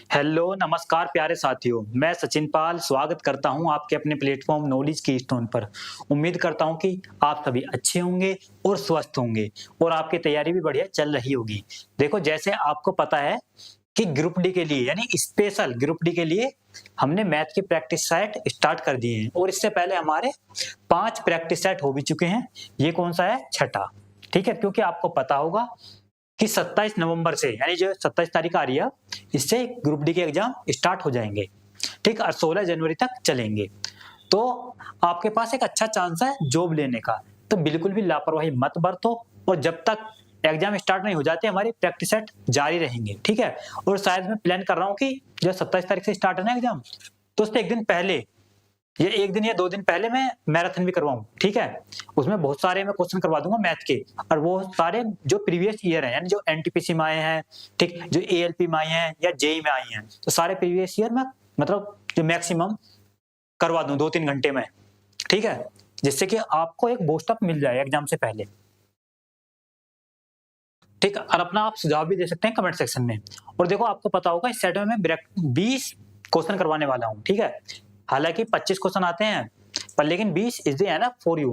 Hello नमस्कार प्यारे साथियों, मैं सचिन पाल स्वागत करता हूं आपके अपने प्लेटफॉर्म नॉलेज की स्टोन पर। उम्मीद करता हूं कि आप सभी अच्छे होंगे और स्वस्थ होंगे और आपकी तैयारी भी बढ़िया चल रही होगी। देखो, जैसे आपको पता है कि ग्रुप डी के लिए यानी स्पेशल ग्रुप डी के लिए हमने मैथ की प्रैक्टिस सेट स्टार्ट कर दिए हैं और इससे पहले हमारे 5 प्रैक्टिस सेट हो भी चुके हैं। ये कौन सा है? छठा। ठीक है, क्योंकि आपको पता होगा कि 27 नवंबर से यानी जो 27 तारीख आ रही है, इससे ग्रुप डी के एग्जाम स्टार्ट हो जाएंगे। ठीक, और 16 जनवरी तक चलेंगे। तो आपके पास एक अच्छा चांस है जॉब लेने का, तो बिल्कुल भी लापरवाही मत बरतो और जब तक एग्जाम स्टार्ट नहीं हो जाते हमारी प्रैक्टिस सेट जारी रहेंगे। ठीक है, और शायद मैं प्लान कर रहा हूँ कि जो 27 तारीख से स्टार्ट है ना एग्जाम, तो उससे एक दिन पहले, ये एक दिन या 2 दिन पहले मैं मैराथन भी करवाऊँ। ठीक है, उसमें बहुत सारे मैं क्वेश्चन करवा दूंगा मैथ के, और वो सारे जो प्रीवियस ईयर है यानी जो एनटीपीसी में आए हैं, ठीक, जो एएलपी में आए हैं या जेई में आए हैं, तो सारे प्रीवियस ईयर में मतलब जो मैक्सिमम करवा दूं 2-3 घंटे में। ठीक है, जिससे कि आपको एक बूस्ट अप मिल जाए एग्जाम से पहले। ठीक, और अपना आप सुझाव भी दे सकते हैं कमेंट सेक्शन में। और देखो, आपको पता होगा इस सेट में मैं 20 क्वेश्चन करवाने वाला हूँ। ठीक है, हालांकि 25 क्वेश्चन आते हैं पर लेकिन 20 इज है ना फॉर यू,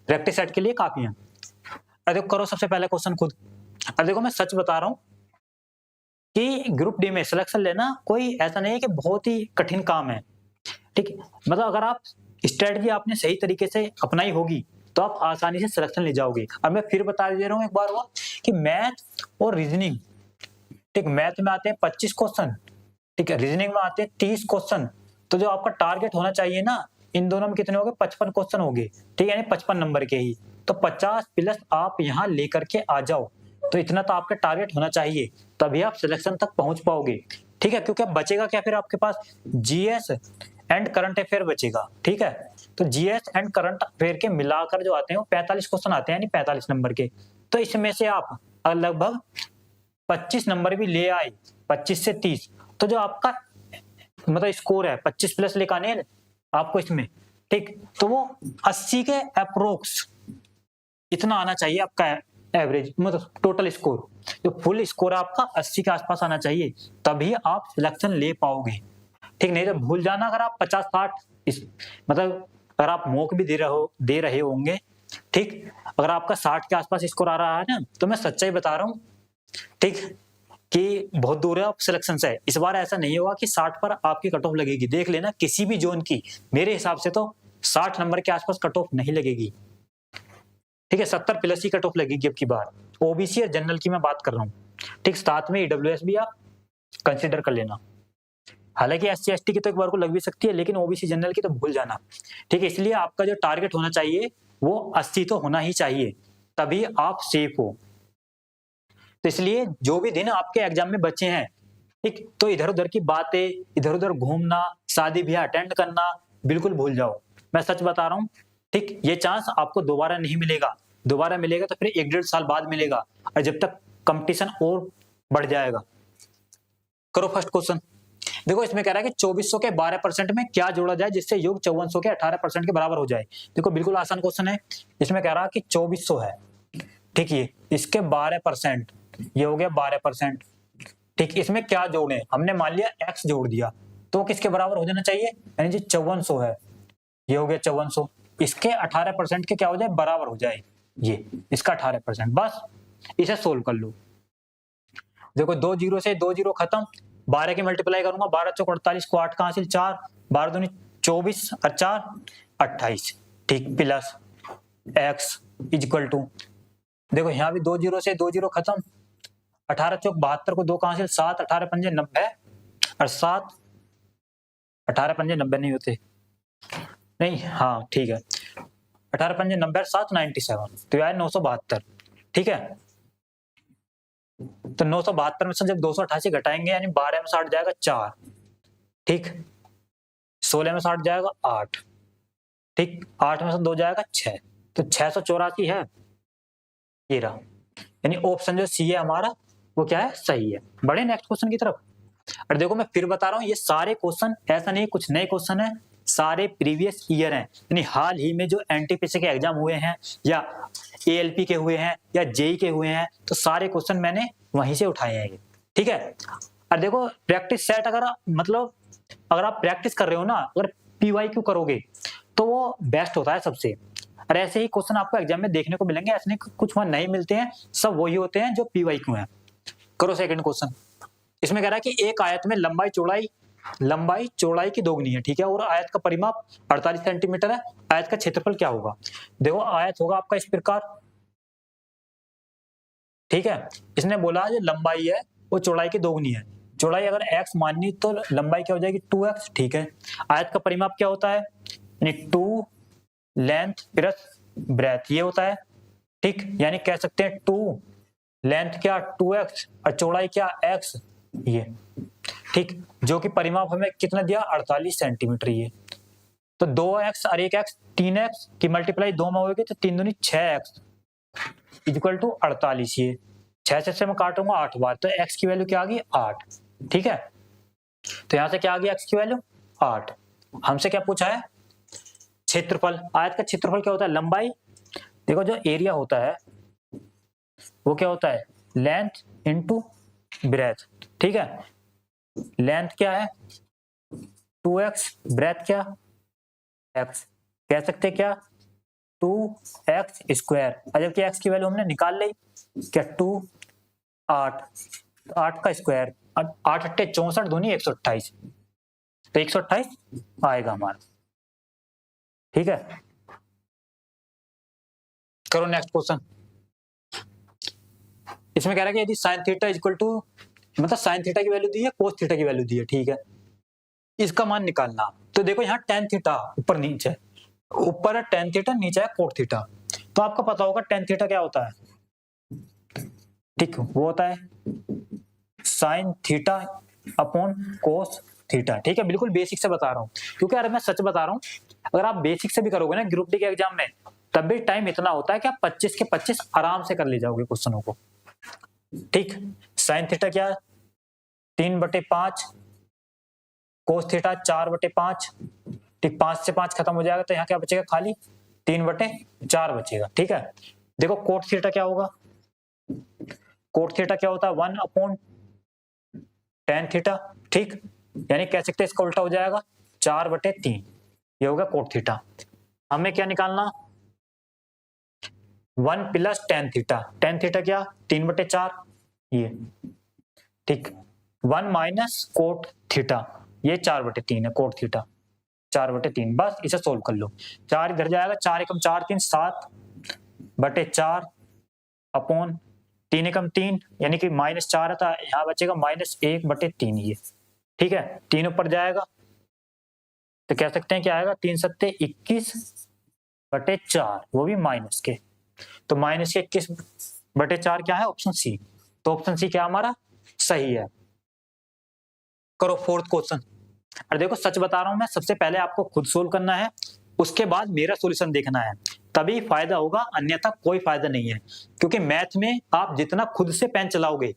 प्रैक्टिस सेट के लिए काफी है। अब देखो, करो सबसे पहले क्वेश्चन खुद। अब देखो, मैं सच बता रहा हूँ कि ग्रुप डी में सिलेक्शन लेना कोई ऐसा नहीं है कि बहुत ही कठिन काम है। ठीक है, मतलब अगर आप स्ट्रेटजी आपने सही तरीके से अपनाई होगी तो आप आसानी से सिलेक्शन ले जाओगे। अब मैं फिर बता दे रहा हूँ एक बार और कि मैथ और रीजनिंग, ठीक, मैथ में आते हैं 25 क्वेश्चन, ठीक है, रीजनिंग में आते हैं 30 क्वेश्चन। तो जो आपका टारगेट होना चाहिए ना, इन दोनों में कितने हो गए? 55 क्वेश्चन हो गए। ठीक है, यानी 55 नंबर के ही, तो 50 प्लस आप यहाँ लेकर के आ जाओ। तो इतना तो आपका टारगेट होना चाहिए, तभी आप सिलेक्शन तक पहुंच पाओगे। ठीक है, क्योंकि अब बचेगा क्या फिर आपके पास? जीएस एंड करंट अफेयर बचेगा। ठीक है, तो जीएस एंड करंट अफेयर के मिलाकर जो आते हैं वो 45 क्वेश्चन आते हैं, यानी 45 नंबर के। तो इसमें से आप लगभग 25 नंबर भी ले आए, 25 से 30, तो जो आपका मतलब स्कोर है 25 प्लस लेकर आने हैं आपको इसमें। ठीक, तो वो 80 के अप्रोक्स इतना आना चाहिए आपका एवरेज, मतलब टोटल स्कोर। जो फुल स्कोर है आपका 80 के आसपास आना चाहिए, तभी आप सिलेक्शन ले पाओगे। ठीक, नहीं तो भूल जाना अगर आप 50-60 मतलब अगर आप मॉक भी दे रहे होंगे, ठीक, अगर आपका 60 के आसपास स्कोर आ रहा है ना, तो मैं सच्चाई बता रहा हूँ, ठीक, कि बहुत दूर है आप सिलेक्शन से। इस बार ऐसा नहीं होगा कि 60 पर आपकी कट ऑफ लगेगी। देख लेना किसी भी जोन की, मेरे हिसाब से तो 60 नंबर के आसपास कट ऑफ नहीं लगेगी। ठीक है, 70 प्लस ही कट ऑफ लगेगी अब की बार। ओबीसी और जनरल की मैं बात कर रहा हूँ। ठीक, साथ में ईडब्ल्यूएस भी आप कंसिडर कर लेना। हालांकि एससी एसटी की तो एक बार को लग भी सकती है, लेकिन ओबीसी जनरल की तो भूल जाना। ठीक है, इसलिए आपका जो टारगेट होना चाहिए वो 80 तो होना ही चाहिए, तभी आप सेफ हो। तो इसलिए जो भी दिन आपके एग्जाम में बचे हैं, ठीक, तो इधर उधर की बातें, इधर उधर घूमना, शादी ब्याह अटेंड करना बिल्कुल भूल जाओ। मैं सच बता रहा हूँ, ठीक, ये चांस आपको दोबारा नहीं मिलेगा। दोबारा मिलेगा तो फिर 1-1.5 साल बाद मिलेगा, और जब तक कंपटीशन और बढ़ जाएगा। करो फर्स्ट क्वेश्चन। देखो, इसमें कह रहा है कि 2400 के 12% में क्या जोड़ा जाए जिससे योग 5400 के 18% के बराबर हो जाए। देखो, बिल्कुल आसान क्वेश्चन है। इसमें कह रहा है कि 2400 है, ठीक, ये इसके 12%, ये हो गया 12%। ठीक, इसमें क्या जोड़े? हमने मान लिया x जोड़ दिया, तो किसके बराबर हो जाना चाहिए? यानी जो 5400 है, ये हो गया 5400, इसके 18% के क्या हो जाए? बराबर हो जाए, ये इसका 18%। बस इसे सोल्व कर लो। देखो, 2 जीरो से 2 जीरो खत्म, 12 की मल्टीप्लाई करूंगा, 12 चौक 48 को 8 का हासिल 4, 12 दूनी 24 और 4 28। ठीक, प्लस x इक्वल टू, देखो यहाँ भी 2 जीरो से 2 जीरो खत्म, 18 चौक 72 को 2 का हासिल 7, 18 पंजे 90 और 7, 18 पंजे 90 नहीं होते, नहीं, हाँ ठीक है, 18 पंजे 90 और 7 97, तो यार 972। ठीक है, तो 972 में से जब 288 घटाएंगे यानी 12 में 60 जाएगा 4, ठीक, 16 में 60 जाएगा 8, ठीक, 8 में से 2 जाएगा 6, तो 684 है, ये रहा। यानी ऑप्शन जो सी है हमारा वो क्या है? सही है। बढ़े नेक्स्ट क्वेश्चन की तरफ। और देखो, मैं फिर बता रहा हूँ, ये सारे क्वेश्चन ऐसा नहीं कुछ नए क्वेश्चन है, सारे प्रीवियस ईयर हैं, यानी हाल ही में जो एनटीपीसी के एग्जाम हुए हैं या एएलपी के हुए हैं या जेई के हुए हैं, तो सारे क्वेश्चन मैंने वहीं से उठाए हैं। ठीक है, और देखो प्रैक्टिस सेट अगर मतलब अगर आप प्रैक्टिस कर रहे हो ना, अगर PYQ करोगे तो वो बेस्ट होता है सबसे। और ऐसे ही क्वेश्चन आपको एग्जाम में देखने को मिलेंगे, ऐसे नहीं कुछ वहां नहीं मिलते हैं, सब वही होते हैं जो PYQ हैं। करो सेकंड क्वेश्चन। इसमें कह रहा है कि एक आयत में लंबाई चौड़ाई की दोगुनी है, ठीक है, और आयत का परिमाप 48 सेंटीमीटर है, आयत का क्षेत्रफल क्या होगा? देखो आयत होगा आपका इस प्रकार, ठीक है। इसने बोला जो लंबाई है वो चौड़ाई की दोगुनी है, चौड़ाई अगर x माननी तो लंबाई क्या हो जाएगी 2x, ठीक है। आयत का परिमाप क्या होता है, यानी 2 लेंथ प्लस ब्रेथ ये होता है, ठीक, यानी कह सकते हैं 2 लेंथ क्या 2x और चौड़ाई क्या x, ये ठीक, जो कि परिमाप हमें कितना दिया 48 सेंटीमीटर। ये तो 2x और 1x 3x की मल्टीप्लाई 2 में होगी तो 3 दूनी 6x इक्वल टू 48। ये 6 से मैं काटूंगा 8 बार, तो x की वैल्यू क्या आ गई 8, ठीक है। तो यहां से क्या आ गया x की वैल्यू 8। हमसे क्या पूछा है, क्षेत्रफल। आयत का क्षेत्रफल क्या होता है, लंबाई, देखो जो एरिया होता है वो क्या होता है लेंथ इंटू ब्रेथ, ठीक है। लेंथ क्या है 2x, ब्रेथ क्या x, कह सकते क्या 2x स्क्वायर, जबकि x की वैल्यू हमने निकाल ली क्या 2 8, तो 8 का स्क्वायर 8 अट्ठे 64 दूनी 128, तो 128 आएगा हमारा, ठीक है। करो नेक्स्ट क्वेश्चन। इसमें कह रहा है कि यदि साइन थीटा इक्वल टू, मतलब साइन थीटा की वैल्यू दी है, कोस थीटा की वैल्यू दी है, ठीक है, इसका मान निकालना। तो देखो यहाँ टेन थीटा ऊपर नीचे, ऊपर है टेन थीटा, नीचे है कोट थीटा, तो आपको पता होगा टेन थीटा क्या होता है, ठीक, वो होता है sine theta upon cos theta, ठीक है। बिल्कुल बेसिक से बता रहा हूँ, क्योंकि यार मैं सच बता रहा हूँ, अगर आप बेसिक से भी करोगे ना ग्रुप डी के एग्जाम में, तब भी टाइम इतना होता है कि आप 25 के 25 आराम से कर ले जाओगे क्वेश्चनों को, ठीक। साइन थीटा क्या 3/5, कोस थीटा 4/5, ठीक, 5 से 5 खत्म हो जाएगा तो यहाँ क्या बचेगा खाली 3/4 बचेगा, ठीक है। देखो कोट थीटा क्या होगा, कोट थीटा क्या होता है 1/tan थीटा, ठीक, यानी कह सकते हैं इसका उल्टा हो जाएगा 4/3, ये होगा कोट थीटा। हमें क्या निकालना 1 plus tan theta, tan theta क्या 3/4 ये, ठीक, 1 माइनस कोट थीटा ये 4/3 है, कोट थीटा 4/3, बस इसे सोल्व कर लो। 4 इधर जाएगा, 4 एकम 4 3 7/4 अपॉन 3 एकम 3 यानी कि -4 है, तो यहाँ बचेगा -1/3 ये, ठीक है। 3 ऊपर जाएगा तो कह सकते हैं क्या आएगा 3 सत्ते 21/4, वो भी माइनस के, तो -21/4 क्या है ऑप्शन सी, तो ऑप्शन सी क्या हमारा सही है। करो फोर्थ क्वेश्चन। और देखो सच बता रहा हूं मैं, सबसे पहले आपको खुद सोल्व करना है, उसके बाद मेरा सॉल्यूशन देखना है, तभी फायदा होगा, अन्यथा कोई फायदा नहीं है। क्योंकि मैथ में आप जितना खुद से पेन चलाओगे,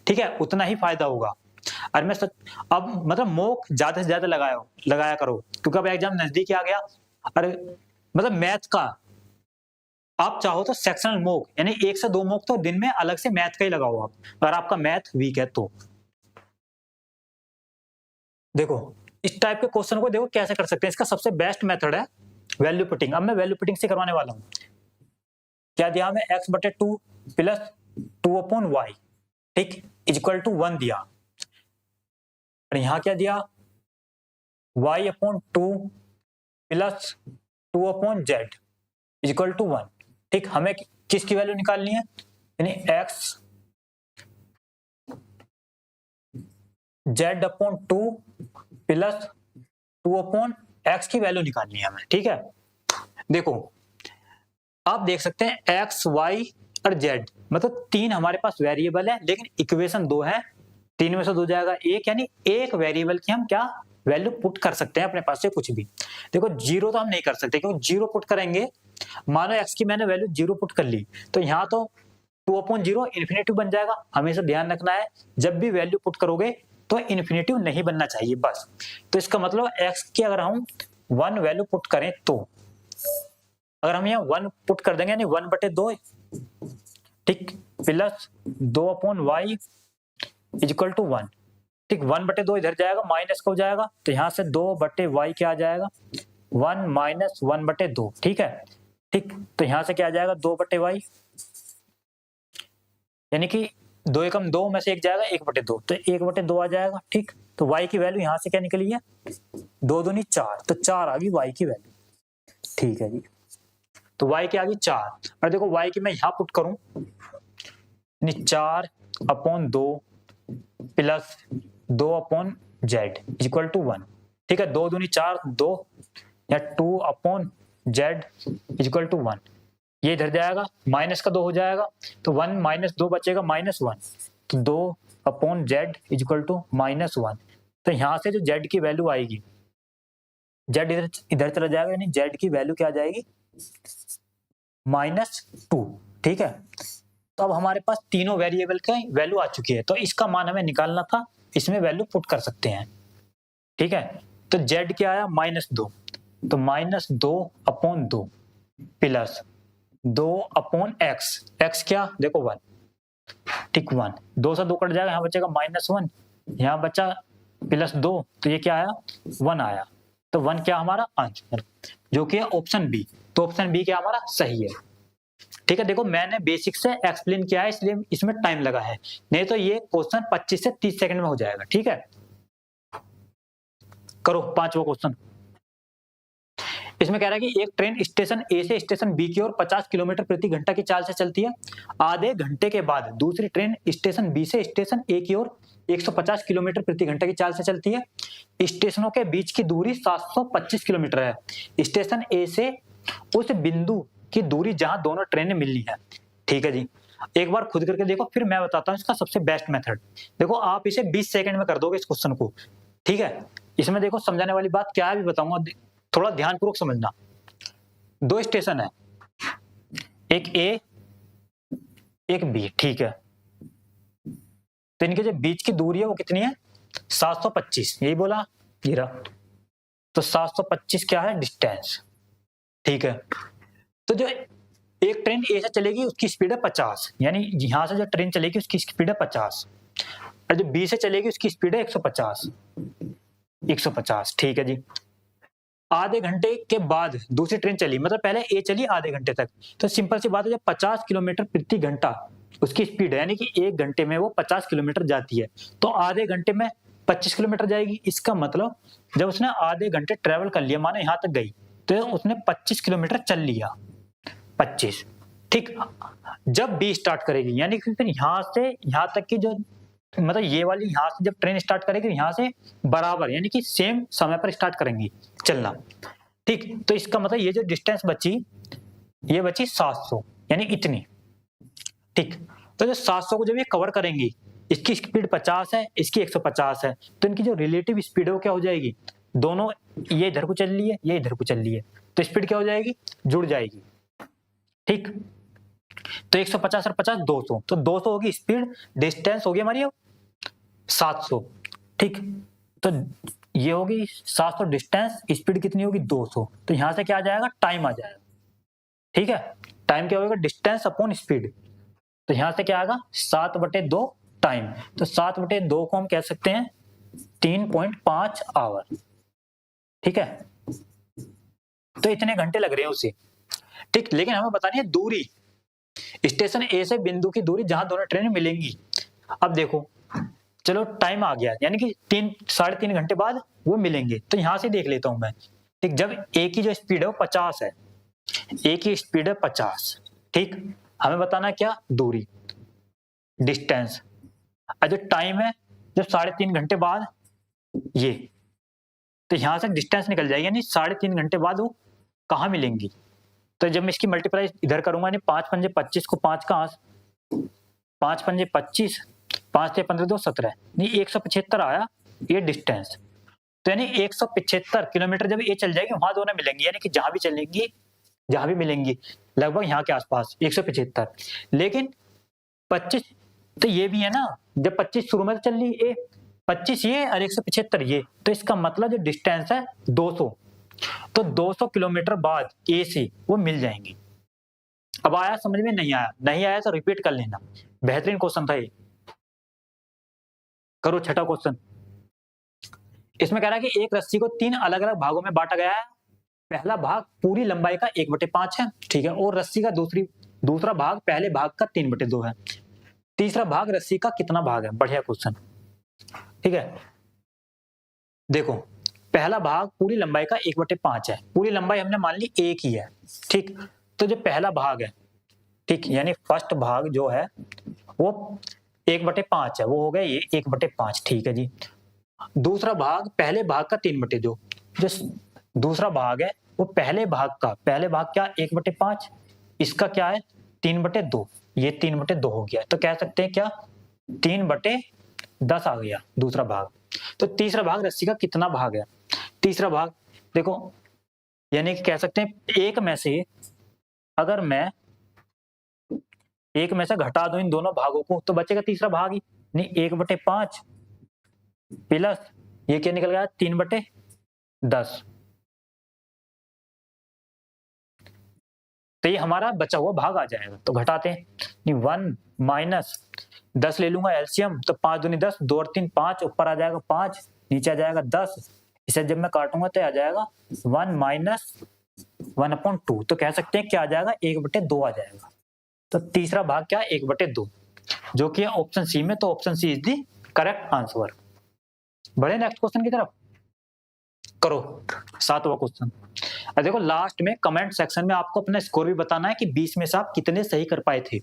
ठीक है, उतना ही फायदा होगा। और मैं अब मतलब मॉक ज्यादा से ज्यादा लगाया करो, क्योंकि अब एग्जाम नजदीक आ गया। अरे मतलब मैथ का आप चाहो तो सेक्शनल मॉक, यानी 1 से 2 मॉक तो दिन में अलग से मैथ का ही लगाओ आप, अगर आपका मैथ वीक है तो। देखो इस टाइप के क्वेश्चन को देखो कैसे कर सकते हैं, इसका सबसे बेस्ट मेथड है वैल्यू पुटिंग। अब मैं वैल्यू पुटिंग से करवाने वाला हूं। क्या दिया हमें x/2 प्लस 2/y, ठीक, इक्वल टू 1 दिया, और यहां क्या दिया y/2 plus 2/z equal to 1, ठीक। हमें किसकी वैल्यू निकालनी है, यानी x z/2 प्लस 2/x की वैल्यू निकालनी है हमें, ठीक है। देखो आप देख सकते हैं x y और z, मतलब 3 हमारे पास वेरिएबल है, लेकिन इक्वेशन 2 है, 3 में से 2 जाएगा 1, यानी एक वेरिएबल की हम क्या वैल्यू पुट कर सकते हैं अपने पास से कुछ भी। देखो 0 तो हम नहीं कर सकते, क्योंकि 0 पुट करेंगे, मानो x की मैंने वैल्यू 0 पुट कर ली, तो यहाँ तो 2/0 इन्फिनेटिव बन जाएगा। हमेशा ध्यान रखना है जब भी वैल्यू पुट करोगे तो इन्फिनेटिव नहीं बनना चाहिए बस। तो इसका मतलब x की अगर हम 1 वैल्यू पुट करें, तो अगर हम यहाँ 1 पुट कर देंगे, यानी 1/2, ठीक, प्लस 2/y इक्वल टू 1, ठीक, 1/2 इधर जाएगा, माइनस का हो जाएगा, तो यहाँ से 2/y क्या आ जाएगा, 1 माइनस 1/2, ठीक है। ठीक, तो यहाँ से क्या आ जाएगा, 2/y, यानी कि 2 एकम 2 में से एक जाएगा 1/2, तो 1/2 आ जाएगा। ठीक, तो y की वैल्यू यहाँ से क्या निकली है, 2 दूनी 4, तो 4 आ गई y की वैल्यू। ठीक है जी, तो y की आ गई 4। और देखो y की मैं यहाँ पुट करूं, 4/2 प्लस 2/z इक्वल टू 1। ठीक है, 2 दूनी 4, 2 या 2/z इक्वल टू 1। ये इधर जाएगा, माइनस का 2 हो जाएगा, तो 1 माइनस 2 बचेगा -1, तो 2/z इक्वल टू -1। तो यहाँ से जो z की वैल्यू आएगी, z इधर चला जाएगा, यानी z की वैल्यू क्या आ जाएगी, -2। ठीक है, तो अब हमारे पास तीनों वेरिएबल का वैल्यू आ चुकी है, तो इसका मान हमें निकालना था, इसमें वैल्यू पुट कर सकते हैं। ठीक है, तो z क्या आया, -2, तो -2/2 प्लस 2/x, x क्या, देखो 1, ठीक 1, 2 से 2 कट जाएगा, यहाँ बचेगा -1, यहाँ बचा +2, तो ये क्या आया, 1 आया। तो 1 क्या हमारा आंसर, जो कि है ऑप्शन बी। तो ऑप्शन बी क्या हमारा सही है। ठीक है, देखो मैंने बेसिक से एक्सप्लेन किया है, इसलिए इसमें टाइम लगा है, नहीं तो ये क्वेश्चन 25 से 30 सेकंड में हो जाएगा। ठीक है, करो 5वां क्वेश्चन। इसमें कह रहा है कि एक ट्रेन स्टेशन ए से स्टेशन बी की ओर 50 किलोमीटर प्रति घंटा की चाल से चलती है। आधे घंटे के बाद दूसरी ट्रेन स्टेशन बी से स्टेशन ए की ओर 150 किलोमीटर प्रति घंटा की चाल से चलती है। स्टेशनों के बीच की दूरी 725 किलोमीटर है। स्टेशन ए से उस बिंदु की दूरी जहां दोनों ट्रेनें मिलनी है। ठीक है जी, एक बार खुद करके देखो, फिर मैं बताता हूँ इसका सबसे बेस्ट मेथड। देखो आप इसे 20 सेकंड में कर दोगे इस क्वेश्चन को। ठीक है, इसमें देखो समझाने वाली बात क्या है भी बताऊंगा, थोड़ा ध्यानपूर्वक समझना। 2 स्टेशन है, एक ए एक बी। ठीक है, तो इनके जो बीच की दूरी है वो कितनी है, 725, यही बोला गिरा, तो 725 क्या है, डिस्टेंस। ठीक है, तो जो एक ट्रेन ए से चलेगी उसकी स्पीड है 50, यानी यहां से जो ट्रेन चलेगी उसकी स्पीड है 50, और जो बी से चलेगी उसकी स्पीड है 150। ठीक है जी, आधे घंटे के बाद दूसरी ट्रेन चली, मतलब पहले ए चली आधे घंटे तक, तो सिंपल सी बात है, जब 50 किलोमीटर प्रति घंटा उसकी स्पीड है, यानी कि 1 घंटे में वो 50 किलोमीटर जाती है, तो आधे घंटे में 25 किलोमीटर जाएगी। इसका मतलब जब उसने आधे घंटे ट्रेवल कर लिया, माने यहां तक गई, तो उसने 25 किलोमीटर चल लिया, 25। ठीक, जब बी स्टार्ट करेगी, यानी कि फिर यहां से यहां तक की जो, मतलब ये वाली यहां से जब ट्रेन स्टार्ट करेगी, यहां से बराबर यानी कि सेम समय पर स्टार्ट करेंगी चलना। ठीक, तो इसका मतलब ये जो डिस्टेंस बची, ये बची 700, यानी इतनी। ठीक, तो जो 700 को जब ये कवर करेंगी, इसकी स्पीड 50 है, इसकी 150 है, तो इनकी जो रिलेटिव स्पीड है वो क्या हो जाएगी, दोनों ये इधर को चल रही है, ये इधर को चल रही है, तो स्पीड क्या हो जाएगी, जुड़ जाएगी। ठीक, तो 150 और 50 200, तो 200 होगी स्पीड, डिस्टेंस होगी हमारी 700। ठीक, तो ये होगी 700 डिस्टेंस, स्पीड कितनी होगी 200, तो यहां से क्या आ जाएगा, टाइम आ जाएगा। ठीक है, टाइम क्या होगा, डिस्टेंस अपॉन स्पीड, तो यहां से क्या आएगा, 7/2 टाइम, तो 7/2 को हम कह सकते हैं 3.5 आवर। ठीक है, तो इतने घंटे लग रहे हैं उसे। ठीक, लेकिन हमें बतानी है दूरी, स्टेशन ए से बिंदु की दूरी जहां दोनों ट्रेनें मिलेंगी। अब देखो, चलो टाइम आ गया, यानी कि 3-3.5 घंटे बाद वो मिलेंगे, तो यहां से देख लेता हूं मैं। ठीक, जब ए की जो स्पीड है वो 50 है, ए की स्पीड है 50। ठीक, हमें बताना क्या, दूरी, डिस्टेंस, और जो टाइम है जब 3.5 घंटे बाद, ये, तो यहां से डिस्टेंस निकल जाएगी, यानी 3.5 घंटे बाद वो कहाँ मिलेंगी। तो जब मैं इसकी मल्टीप्लाई इधर करूंगा, यानी 5 पंजे 25 को 5 का 5 पंजे 25, 5 से 15 2 17, ये 175 आया ये डिस्टेंस। तो यानी 175 किलोमीटर जब ये चल जाएगी, वहां दोनों मिलेंगी, यानी कि जहां भी चलेंगी, जहां भी मिलेंगी लगभग यहाँ के आसपास 175। लेकिन 25 तो ये भी है ना, जब 25 शुरू में चल रही ए, 25 ये और 175 ये, तो इसका मतलब जो डिस्टेंस है 200, तो 200 किलोमीटर बाद ए से वो मिल जाएंगी। अब आया समझ में, नहीं आया, नहीं आया तो रिपीट कर लेना, बेहतरीन क्वेश्चन था ये। करो छठा क्वेश्चन। इसमें कह रहा है कि एक रस्सी को 3 अलग अलग भागों में बांटा गया है। पहला भाग पूरी लंबाई का 1/5 है, ठीक है, और रस्सी का दूसरा भाग पहले भाग का 3/2 है। तीसरा भाग रस्सी का कितना भाग है? बढ़िया क्वेश्चन, ठीक है। देखो, पहला भाग पूरी लंबाई का 1/5 है, पूरी लंबाई हमने मान ली एक ही है, ठीक। तो जो पहला भाग है, ठीक, यानी फर्स्ट भाग जो है वो 1/5 है, वो हो गया ये 1/5, ठीक है जी। दूसरा भाग पहले भाग का 3/2, जो दूसरा भाग है वो पहले भाग क्या 1/5, इसका क्या है 3/2, ये 3/2 हो गया। तो कह सकते हैं क्या 3/10 आ गया दूसरा भाग। तो तीसरा भाग रस्सी का कितना भाग है? तीसरा भाग देखो, यानी कि कह सकते हैं एक में से अगर मैं एक में से घटा दूं इन दोनों भागों को तो बचेगा तीसरा भाग ही, नहीं 1/5 प्लस ये क्या निकल गया 3/10। तो ये हमारा बचा हुआ भाग आ जाएगा। तो घटाते हैं, 1 माइनस 10 ले लूंगा एलसीएम, तो 5 दूनी 10, 2 और 3 5, ऊपर आ जाएगा 5, नीचे आ जाएगा 10। इसे जब मैं काटूंगा तो आ जाएगा 1 माइनस 1/2। तो कह सकते हैं क्या आ जाएगा 1/2 आ जाएगा। तो तीसरा भाग क्या 1/2, जो कि ऑप्शन सी में। तो option C is the correct answer. बढ़े नेक्स्ट क्वेश्चन की तरफ, करो 7वां क्वेश्चन। देखो लास्ट में कमेंट सेक्शन में आपको अपना स्कोर भी बताना है कि 20 में से आप कितने सही कर पाए थे।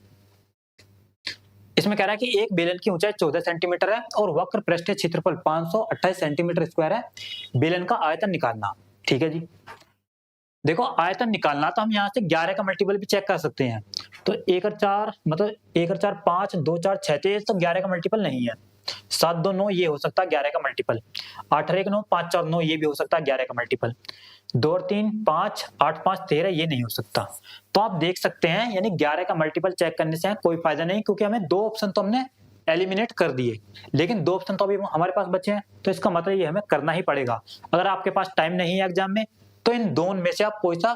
इसमें कह रहा है कि एक बेलन की ऊंचाई 14 सेंटीमीटर है और वक्र पृष्ठीय क्षेत्रफल 528 सेंटीमीटर स्क्वायर है। बेलन का आयतन निकालना, ठीक है जी। देखो आयतन निकालना तो हम यहाँ से 11 का मल्टीपल भी चेक कर सकते हैं। तो 1 और 4 मतलब 1 और 4 5, 2 4 6, तो ये सब 11 का मल्टीपल नहीं है। 7 2 9 ये हो सकता है 11 का मल्टीपल। 8 और 1 9, 5 4 9 ये भी हो सकता है 11 का मल्टीपल। 2 और 3 5, 8 5 13 ये नहीं हो सकता। तो आप देख सकते हैं यानी 11 का मल्टीपल चेक करने से कोई फायदा नहीं, क्योंकि हमें 2 ऑप्शन तो हमने एलिमिनेट कर दिए, लेकिन 2 ऑप्शन तो अभी हमारे पास बचे हैं। तो इसका मतलब ये हमें करना ही पड़ेगा। अगर आपके पास टाइम नहीं है एग्जाम में तो इन दोनों में से आप कोई सा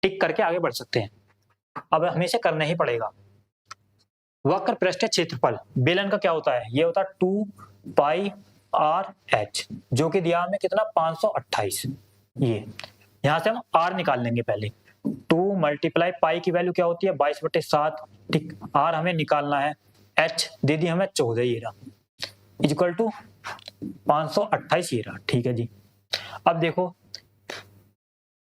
टिक करके आगे बढ़ सकते हैं। अब हमें इसे करना ही पड़ेगा। वक्र पृष्ठीय क्षेत्रफल बेलन का क्या होता है? ये होता है 2 पाई आर एच, जो कि दिया हमें कितना 528। ये यहां से हम आर निकाल लेंगे पहले। 2 मल्टीप्लाई पाई की वैल्यू क्या होती है 22/7, ठीक। आर हमें निकालना है, एच दे दी हमें 14 ये रहा, इक्वल टू 528 ये रहा, ठीक है जी। अब देखो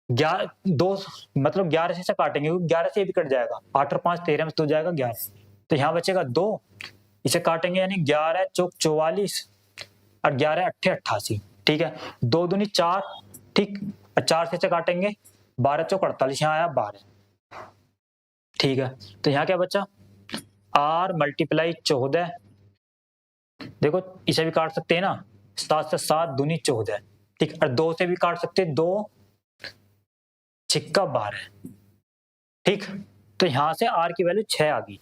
11 से काटेंगे, 11 से भी कट जाएगा, 8 और 5 13 में तो जाएगा 11, तो यहाँ बचेगा 2, इसे काटेंगे यानी 11 चौक 44 और 11 अट्ठे 88, ठीक है। 2 दूनी 4, ठीक, 4 से काटेंगे 12 चौक 48, यहाँ आया 12, ठीक है। तो यहाँ क्या बचा r मल्टीप्लाई 14, देखो इसे भी काट सकते हैं ना, 7 से 7 दूनी 14, ठीक, और 2 से भी काट सकते, 2 छिक्का 12, ठीक। तो यहां से r की वैल्यू 6 आ गई,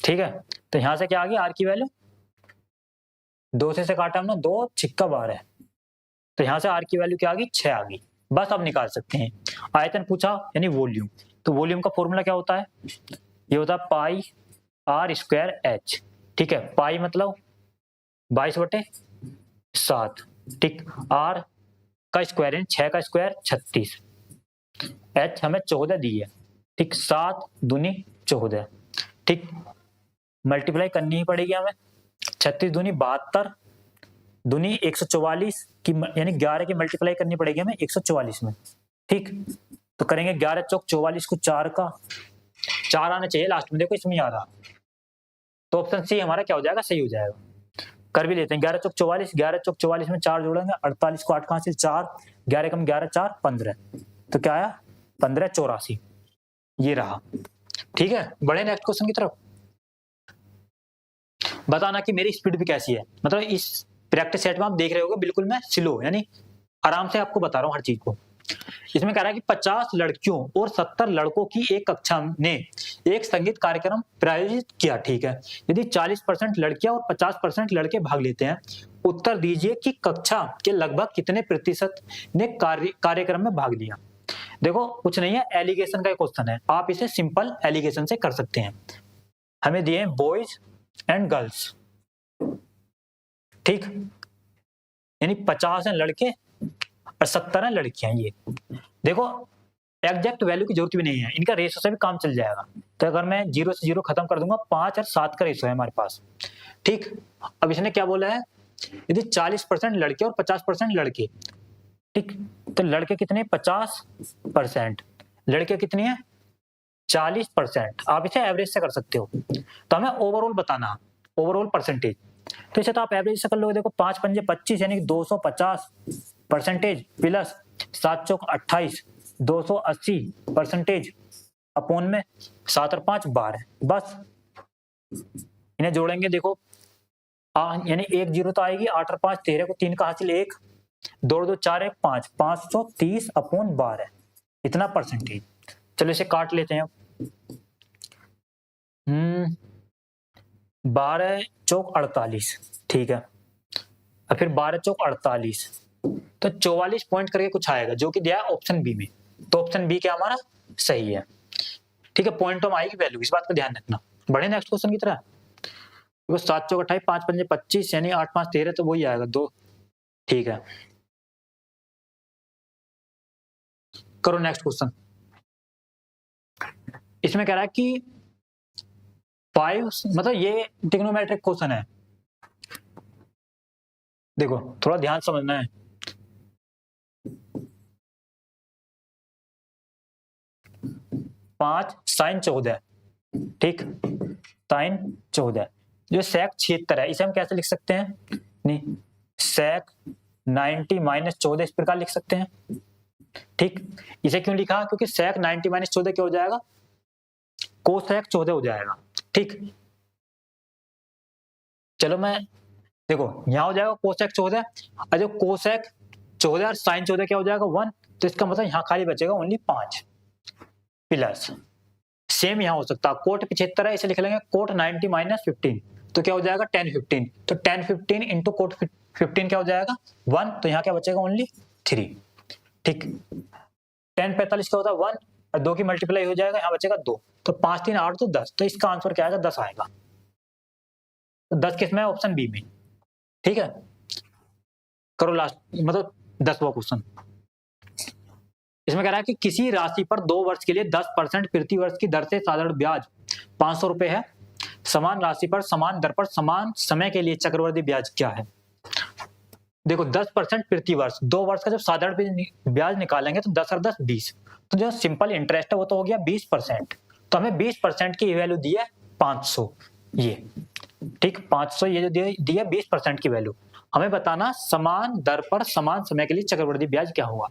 ठीक है। तो यहां से क्या आ गई r की वैल्यू, 2 से काटा हमने 2 छिक्का 12, तो यहां से r की वैल्यू क्या आ गई 6 आ गई। बस अब निकाल सकते हैं। आयतन पूछा यानी वॉल्यूम, तो वॉल्यूम का फॉर्मूला क्या होता है? ये होता है पाई r स्क्वायर h, ठीक है। पाई मतलब 22/7, ठीक। r का स्क्वायर है 6 का स्क्वायर 36, h हमें 14 दी है, ठीक। 7 दूनी 14, ठीक। मल्टीप्लाई करनी ही पड़ेगी हमें, 36 दूनी 72 दूनी 144 की, यानी 11 की मल्टीप्लाई करनी पड़ेगी हमें 144 में, ठीक। तो करेंगे 11 चौक 44 को 4 का 4 आना चाहिए लास्ट में, देखो इसमें आ रहा, तो ऑप्शन सी हमारा क्या हो जाएगा, सही हो जाएगा। कर भी लेते हैं 11 चौक 44, 11 चौक 44 में 4 जोड़ेंगे, 48 को 8 कहां से 4, 11 कम 11 4 15, तो क्या आया 15 84, ये रहा, ठीक है। बढ़े नेक्स्ट क्वेश्चन की तरफ। बताना कि मेरी स्पीड भी कैसी है, मतलब इस प्रैक्टिस सेट में आप देख रहे होगे बिल्कुल मैं स्लो यानी आराम से आपको बता रहा हूं हर चीज को। इसमें कह रहा है कि 50 लड़कियों और 70 लड़कों की एक कक्षा ने एक संगीत कार्यक्रम प्रायोजित किया, ठीक है। यदि 40% लड़कियां और 50% लड़के भाग लेते हैं, उत्तर दीजिए कि कक्षा के लगभग कितने प्रतिशत ने कार्यक्रम में भाग लिया। देखो कुछ नहीं है, एलिगेशन का क्वेश्चन है, आप इसे सिंपल एलिगेशन से कर सकते हैं। हमें दिए बॉयज एंड गर्ल्स, ठीक, यानी 50 हैं लड़के और 70 हैं लड़कियां। ये देखो एग्जैक्ट वैल्यू की जरूरत भी नहीं है, इनका रेशो से भी काम चल जाएगा। तो अगर मैं 0 से 0 खत्म कर दूंगा, 5 और 7 का रेशो है हमारे पास, ठीक। अब इसने क्या बोला है, यदि 40% लड़के और 50% लड़के, ठीक, तो लड़के कितने 50%, लड़के कितनी है 40%। आप इसे एवरेज से कर सकते हो, तो हमें ओवरऑल बताना, ओवरऑल परसेंटेज। तो इसे तो आप एवरेज से कर लोगे। देखो 5 पंजे 25 यानी 250% प्लस 7 चौक 28 280% अपोन में 7 और 5 12, बस इन्हें जोड़ेंगे। देखो यानी 1 0 तो आएगी, 8 और 5 13 को 3 का हासिल 1, 2 2 4 1 5 530 अपोन 12, इतना परसेंटेज। चलो इसे काट लेते हैं। 12 चौक 48, ठीक है, और फिर 12 चौक 48, तो 44 पॉइंट करके कुछ आएगा, जो कि दिया है ऑप्शन बी में। तो ऑप्शन बी क्या हमारा सही है, ठीक है। पॉइंट में आएगी वैल्यू, इस बात का ध्यान रखना। बढ़े नेक्स्ट क्वेश्चन की तरह। देखो 7 चौक 28 5 पंजे 25 यानी 8 5 13, तो वही आएगा 2, ठीक है। करो नेक्स्ट क्वेश्चन। इसमें कह रहा है कि 5 मतलब ये ट्रिग्नोमेट्रिक क्वेश्चन है, देखो थोड़ा ध्यान समझना है। 5 sin 14, ठीक, sin 14, जो sec 76 है, इसे हम कैसे लिख सकते हैं, नहीं sec 90 माइनस 14 इस प्रकार लिख सकते हैं, ठीक। इसे क्यों लिखा, क्योंकि sec 90 माइनस 14 क्या हो जाएगा, cosec 14 हो जाएगा, ठीक। चलो मैं देखो यहां हो जाएगा cosec 14, और जो cosec 14 और sin 14 क्या हो जाएगा 1, तो इसका मतलब यहाँ खाली बचेगा ओनली 5 प्लस, सेम यहाँ हो सकता है कोट 75 है, इसे लिख लेंगे कोट 90 माइनस 15, तो क्या हो जाएगा 10 15, तो 10 15 इंटू कोट 15 क्या हो जाएगा 1, तो यहाँ क्या बचेगा ओनली 3, ठीक। 10 45 क्या होता है 1 और 2 की मल्टीप्लाई हो जाएगा, यहाँ बचेगा 2, तो 5 3 8 तो 10, तो इसका आंसर क्या आएगा 10 आएगा। तो 10 किसमें है, ऑप्शन बी में, ठीक है। करो लास्ट मतलब 10वां क्वेश्चन। इसमें कह रहा है कि किसी राशि पर 2 वर्ष के लिए 10% प्रति वर्ष की दर से साधारण ब्याज 500 रुपए है, समान राशि पर समान दर पर समान समय के लिए चक्रवृद्धि ब्याज क्या है। देखो 10% प्रति वर्ष, 2 वर्ष का जब साधारण ब्याज निकालेंगे तो 10 और 10 20, तो जो सिंपल इंटरेस्ट है वो तो हो गया 20%, तो हमें 20% की वैल्यू दी है 500, ये ठीक 500, ये जो दी है 20% की वैल्यू। हमें बताना समान दर पर समान समय के लिए चक्रवृद्धि ब्याज क्या होगा।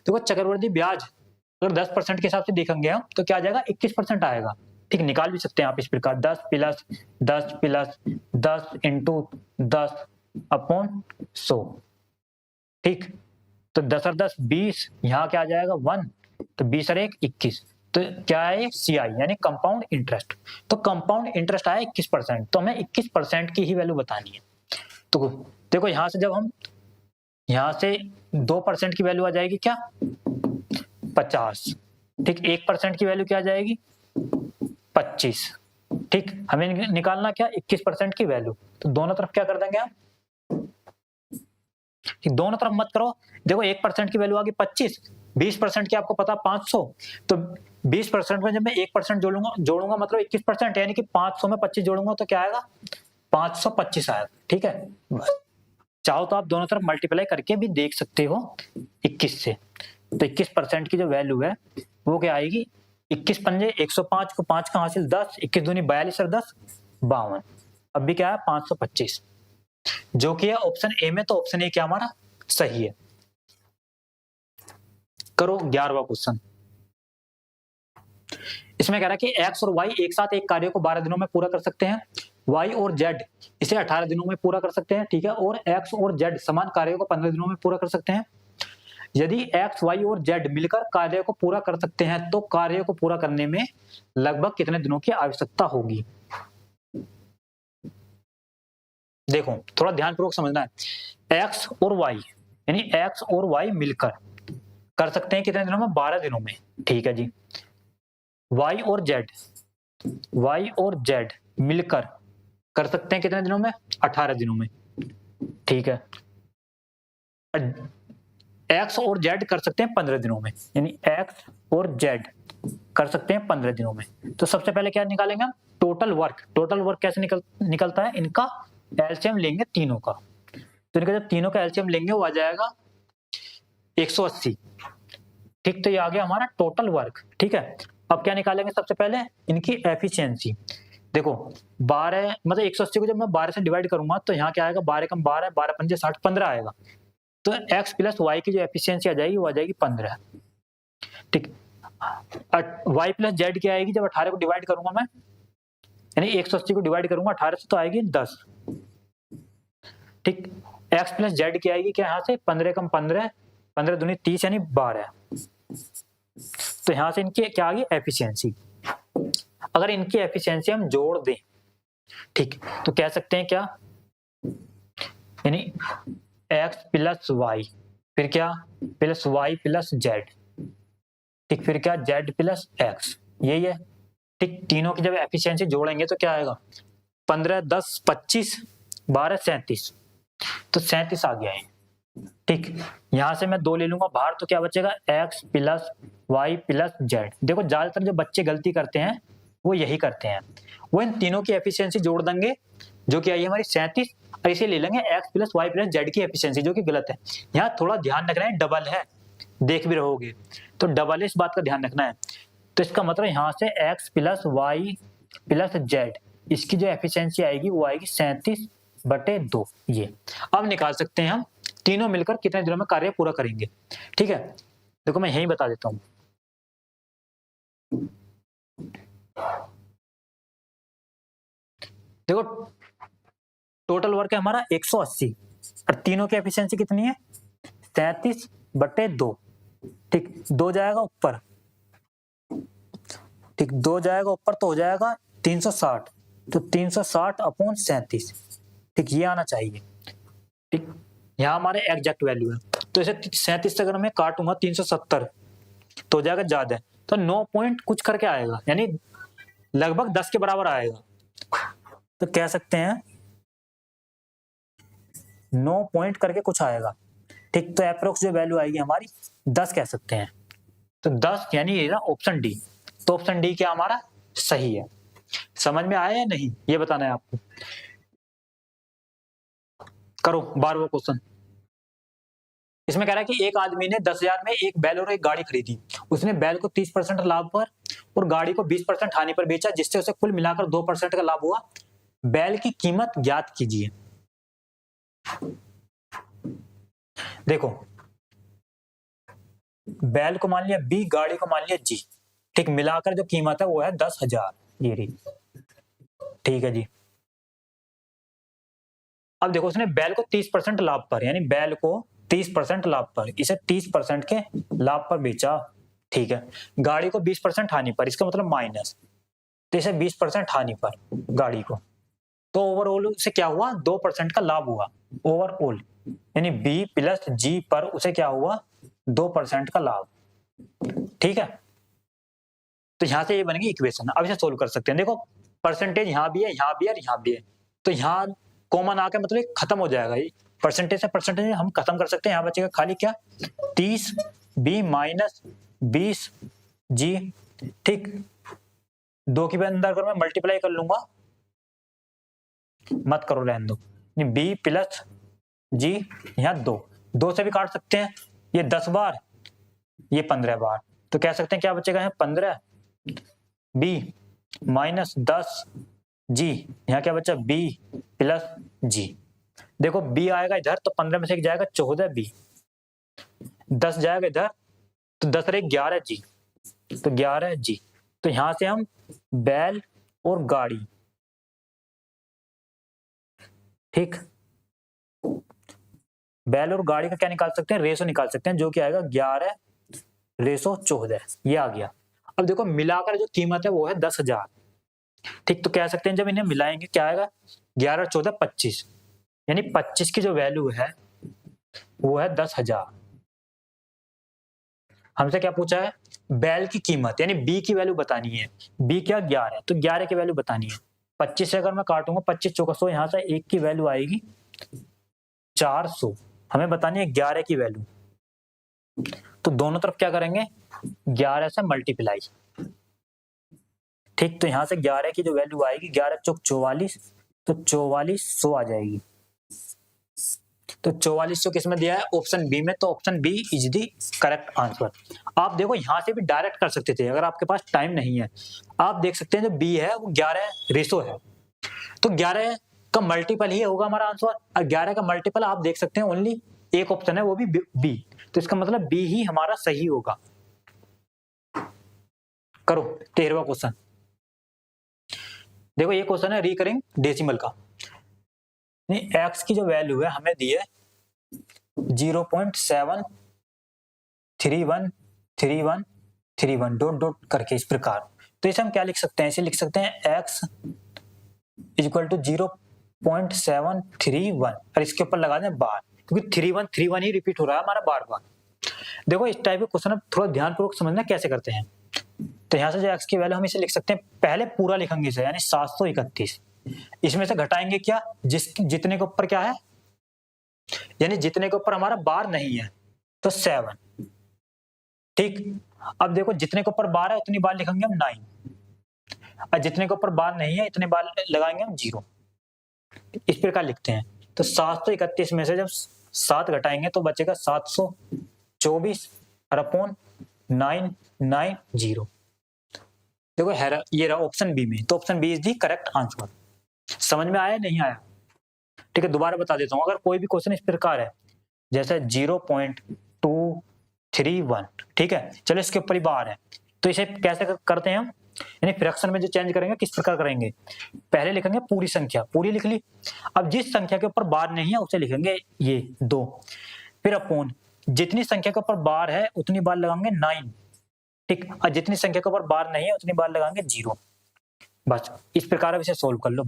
देखो चक्रवृद्धि ब्याज अगर 10% के हिसाब से देखेंगे हम तो क्या आ जाएगा 21% आएगा, ठीक। निकाल भी सकते हैं आप इस प्रकार 10 प्लस 10 प्लस 10 इंटू 10 अपॉन 100, ठीक। तो 10 और 10 20, यहाँ क्या आ जाएगा 1, तो 20 और 1 21, तो क्या है सीआई यानी कंपाउंड इंटरेस्ट। तो कंपाउंड इंटरेस्ट आया 21%, तो हमें 21% की ही वैल्यू बतानी है। तो देखो यहाँ से जब हम यहाँ से 2% की वैल्यू आ जाएगी क्या 50, ठीक। 1% की वैल्यू क्या आ जाएगी 25, ठीक। हमें निकालना क्या 21% की वैल्यू, तो दोनों तरफ क्या कर देंगे हम, दोनों तरफ मत करो। देखो 1% की वैल्यू आ गई 25, 20% की आपको पता 500, तो 20% में जब मैं 1% जोड़ूंगा मतलब 21%, यानी कि 500 में 25 जोड़ूंगा तो क्या आएगा 525 आएगा, ठीक है। चाहो तो आप दोनों तरफ मल्टीप्लाई करके भी देख सकते हो 21 से। तो 21% की जो वैल्यू है वो क्या आएगी 21 पंजे 105 को 5 का हासिल 10, 21 दूनी 42 और 10 52, अब भी क्या है 525, जो कि है ऑप्शन ए में। तो ऑप्शन ए क्या हमारा सही है। करो 11वां क्वेश्चन। इसमें कह रहा है कि x और y एक साथ एक कार्य को 12 दिनों में पूरा कर सकते हैं, y और z इसे 18 दिनों में पूरा कर सकते हैं, ठीक है। और x और z समान कार्य को 15 दिनों में पूरा कर सकते हैं। यदि x, y और z मिलकर कार्य को पूरा कर सकते हैं तो कार्य को पूरा करने में लगभग कितने दिनों की आवश्यकता होगी। देखो थोड़ा ध्यानपूर्वक समझना है, x और y यानी x और y मिलकर कर सकते हैं कितने दिनों में? 12 दिनों में। ठीक है जी। y और z मिलकर कर सकते हैं कितने दिनों में? 18 दिनों में। ठीक है। x और z कर सकते हैं 15 दिनों में, यानी x और z कर सकते हैं 15 दिनों में। तो सबसे पहले क्या निकालेंगे हम? Total work. टोटल वर्क कैसे निकलता है? इनका एलसीएम लेंगे तीनों का। तो इनका जब तीनों का एलसीएम लेंगे वो आ जाएगा 180। ठीक, तो ये आ गया हमारा टोटल वर्क। ठीक है। अब क्या निकालेंगे? सबसे पहले इनकी एफिशिएंसी। देखो 12 मतलब 180 को जब मैं 12 से डिवाइड करूंगा तो यहाँ क्या आएगा? 12 कम 12, 12 पंजे 60, 15 आएगा। तो x प्लस वाई की जो एफिशिएंसी आ जाएगी वो आ जाएगी 15। ठीक। y प्लस जेड क्या आएगी? जब 18 को डिवाइड करूंगा मैं, यानी 180 को डिवाइड करूंगा 18 से तो आएगी 10। ठीक। x प्लस जेड क्या आएगी? क्या यहाँ से 15 कम 15, 15 दूनी 30 यानी 12। तो यहाँ से इनकी क्या आ गई? एफिशिएंसी। अगर इनकी एफिशिएंसी हम जोड़ दें, ठीक, तो कह सकते हैं क्या? यानी x प्लस वाई, फिर क्या? Plus Y plus Z. ठीक, फिर क्या? z प्लस एक्स, यही है। ठीक, तीनों की जब एफिशिएंसी जोड़ेंगे तो क्या आएगा? 15, 10, 25, 12, 37। तो 37 आ गया है। ठीक, यहां से मैं 2 ले लूंगा बाहर तो क्या बचेगा? x plus Y plus Z. देखो ज्यादातर जो बच्चे गलती करते हैं वो यही करते हैं, वो इन तीनों की एफिशिएंसी जोड़ देंगे जो कि आई है हमारी 37, और इसे ले लेंगे x plus Y plus Z की एफिशिएंसी, जो कि गलत है। यहाँ थोड़ा ध्यान रखना है, डबल है, देख भी रहोगे तो डबल इस बात का ध्यान रखना है। तो इसका मतलब यहाँ से x plus Y plus Z, इसकी जो एफिशिएंसी आएगी वो आएगी 37/2। ये अब निकाल सकते हैं हम तीनों मिलकर कितने दिनों में कार्य पूरा करेंगे। ठीक है, देखो मैं यही बता देता हूं। देखो टोटल वर्क है हमारा 180 और तीनों की एफिशिएंसी कितनी है? 37/2। ठीक, 2 जाएगा ऊपर, ठीक, 2 जाएगा ऊपर तो हो जाएगा 360। तो 360/37, ठीक, ये आना चाहिए। ठीक, यहाँ हमारे एग्जैक्ट वैल्यू है। तो इसे 37 से अगर मैं काटूंगा 370 तो हो जाएगा ज्यादा, तो 9 पॉइंट कुछ करके आएगा, यानी लगभग 10 के बराबर आएगा। तो कह सकते हैं 9 पॉइंट करके कुछ आएगा। ठीक, तो अप्रोक्स जो वैल्यू आएगी हमारी 10 कह सकते हैं। तो 10 यानी ये ऑप्शन डी। तो ऑप्शन डी क्या हमारा सही है। समझ में आया या नहीं ये बताना है आपको। करो 12वां क्वेश्चन। इसमें कह रहा है कि एक आदमी ने 10,000 में एक बैल और एक गाड़ी खरीदी। उसने बैल को 30% लाभ पर और गाड़ी को 20% हानि पर बेचा, जिससे उसे कुल मिलाकर 2% का लाभ हुआ। बैल की कीमत ज्ञात कीजिए। देखो बैल को मान लिया बी, गाड़ी को मान लिया जी। ठीक, मिलाकर जो कीमत है वो है 10,000, ये रही। ठीक है जी। अब देखो उसने बैल को 30% लाभ पर, यानी बैल को 30% लाभ पर, इसे 30% के लाभ पर बेचा। ठीक है, गाड़ी को 20% हानि पर, इसका मतलब माइनस, तो इसे 20% हानि पर गाड़ी को, तो ओवरऑल उसे क्या हुआ? 2% का लाभ हुआ ओवरऑल, यानी बी प्लस जी पर उसे क्या हुआ? 2% का लाभ। ठीक है, तो यहां से ये बनेगी इक्वेशन। अब इसे सोल्व कर सकते हैं। देखो परसेंटेज यहाँ भी है, यहाँ भी है और यहाँ भी है, तो यहाँ कॉमन आके मतलब खत्म हो जाएगा। ये परसेंटेज से परसेंटेज हम खत्म कर सकते हैं। यहाँ बचेगा खाली क्या? 30 बी माइनस 20 जी। ठीक, 2 की अंदर अगर मैं मल्टीप्लाई कर लूंगा, मत करो रहने दो, बी प्लस जी, यहाँ 2 से भी काट सकते हैं, ये 10 बार, ये 15 बार, तो कह सकते हैं क्या बचेगा? यहाँ 15 बी माइनस 10 जी, यहाँ क्या बचा? बी प्लस जी। देखो बी आएगा इधर तो 15 में से एक जाएगा 14 बी, 10 जाएगा इधर तो 10 रहे 11 जी, तो 11 जी। तो यहां से हम बैल और गाड़ी, ठीक, बैल और गाड़ी का क्या निकाल सकते हैं? रेशो निकाल सकते हैं, जो कि आएगा 11/14, ये आ गया। अब देखो मिलाकर जो कीमत है वो है 10,000। ठीक, तो कह सकते हैं जब इन्हें मिलाएंगे क्या आएगा? 11 और 14 25, यानी 25 की जो वैल्यू है वो है 10,000। हमसे क्या पूछा है, बैल की कीमत यानी बी की वैल्यू बतानी है। बी क्या 11 है, तो 11 की वैल्यू बतानी है। 25 से अगर मैं काटूंगा 25 चौका 100, यहाँ से 1 की वैल्यू आएगी 400। हमें बतानी है 11 की वैल्यू, तो दोनों तरफ क्या करेंगे 11 से मल्टीप्लाई। ठीक, तो यहाँ से 11 की जो वैल्यू आएगी 11 चौक 44, तो 4400 आ जाएगी। तो 4400 किस में दिया है, ऑप्शन बी में, तो option B is the correct answer. आप देखो यहाँ से भी डायरेक्ट कर सकते थे, अगर आपके पास टाइम नहीं है। आप देख सकते हैं जो बी है वो 11 रेशो है, तो 11 का मल्टीपल ही होगा हमारा आंसर। और 11 का मल्टीपल आप देख सकते हैं ओनली एक ऑप्शन है, वो भी बी, तो इसका मतलब बी ही हमारा सही होगा। करो 13वां क्वेश्चन। देखो ये क्वेश्चन है रिकरिंग डेसिमल का। एक्स की जो वैल्यू है हमें दी है 0.7313131 डॉट डॉट करके इस प्रकार। तो इसे हम क्या लिख सकते हैं, इसे लिख सकते हैं x इक्वल टू 0.731 और इसके ऊपर लगा दें बार, क्योंकि 3131 ही रिपीट हो रहा है हमारा बार बार। देखो इस टाइप के क्वेश्चन अब थोड़ा ध्यानपूर्वक समझना कैसे करते हैं। तो यहाँ से जो x की वैल्यू हम इसे लिख सकते हैं, पहले पूरा लिखेंगे इसे यानी 731, इसमें से घटाएंगे क्या, जितने के ऊपर क्या है, यानी जितने के ऊपर हमारा बार नहीं है, तो 7। ठीक, अब देखो जितने के ऊपर बार है उतनी बार लिखेंगे हम 9, और जितने के ऊपर बार नहीं है इतने बार लगाएंगे हम 0। इस प्रकार लिखते हैं। तो 731 में से जब 7 घटाएंगे तो बचेगा 724 और अपॉन 990। देखो ये रहा ऑप्शन बी में, तो option B is the correct answer. समझ में आया नहीं आया? ठीक है, दोबारा बता देता हूँ। अगर कोई भी क्वेश्चन इस प्रकार है जैसे 0.231, ठीक है, चलो इसके ऊपर ही बार है, तो इसे कैसे करते हैं हम, यानी फ्रैक्शन में जो चेंज करेंगे किस प्रकार करेंगे, पहले लिखेंगे पूरी संख्या, पूरी लिख ली। अब जिस संख्या के ऊपर बार नहीं है उसे लिखेंगे ये 2, फिर अपॉन जितनी संख्या के ऊपर बार है उतनी बार लगाएंगे 9, ठीक, और जितनी संख्या के ऊपर बार नहीं है उतनी बार लगाएंगे 0। बस इस प्रकार अब इसे सोल्व कर लो।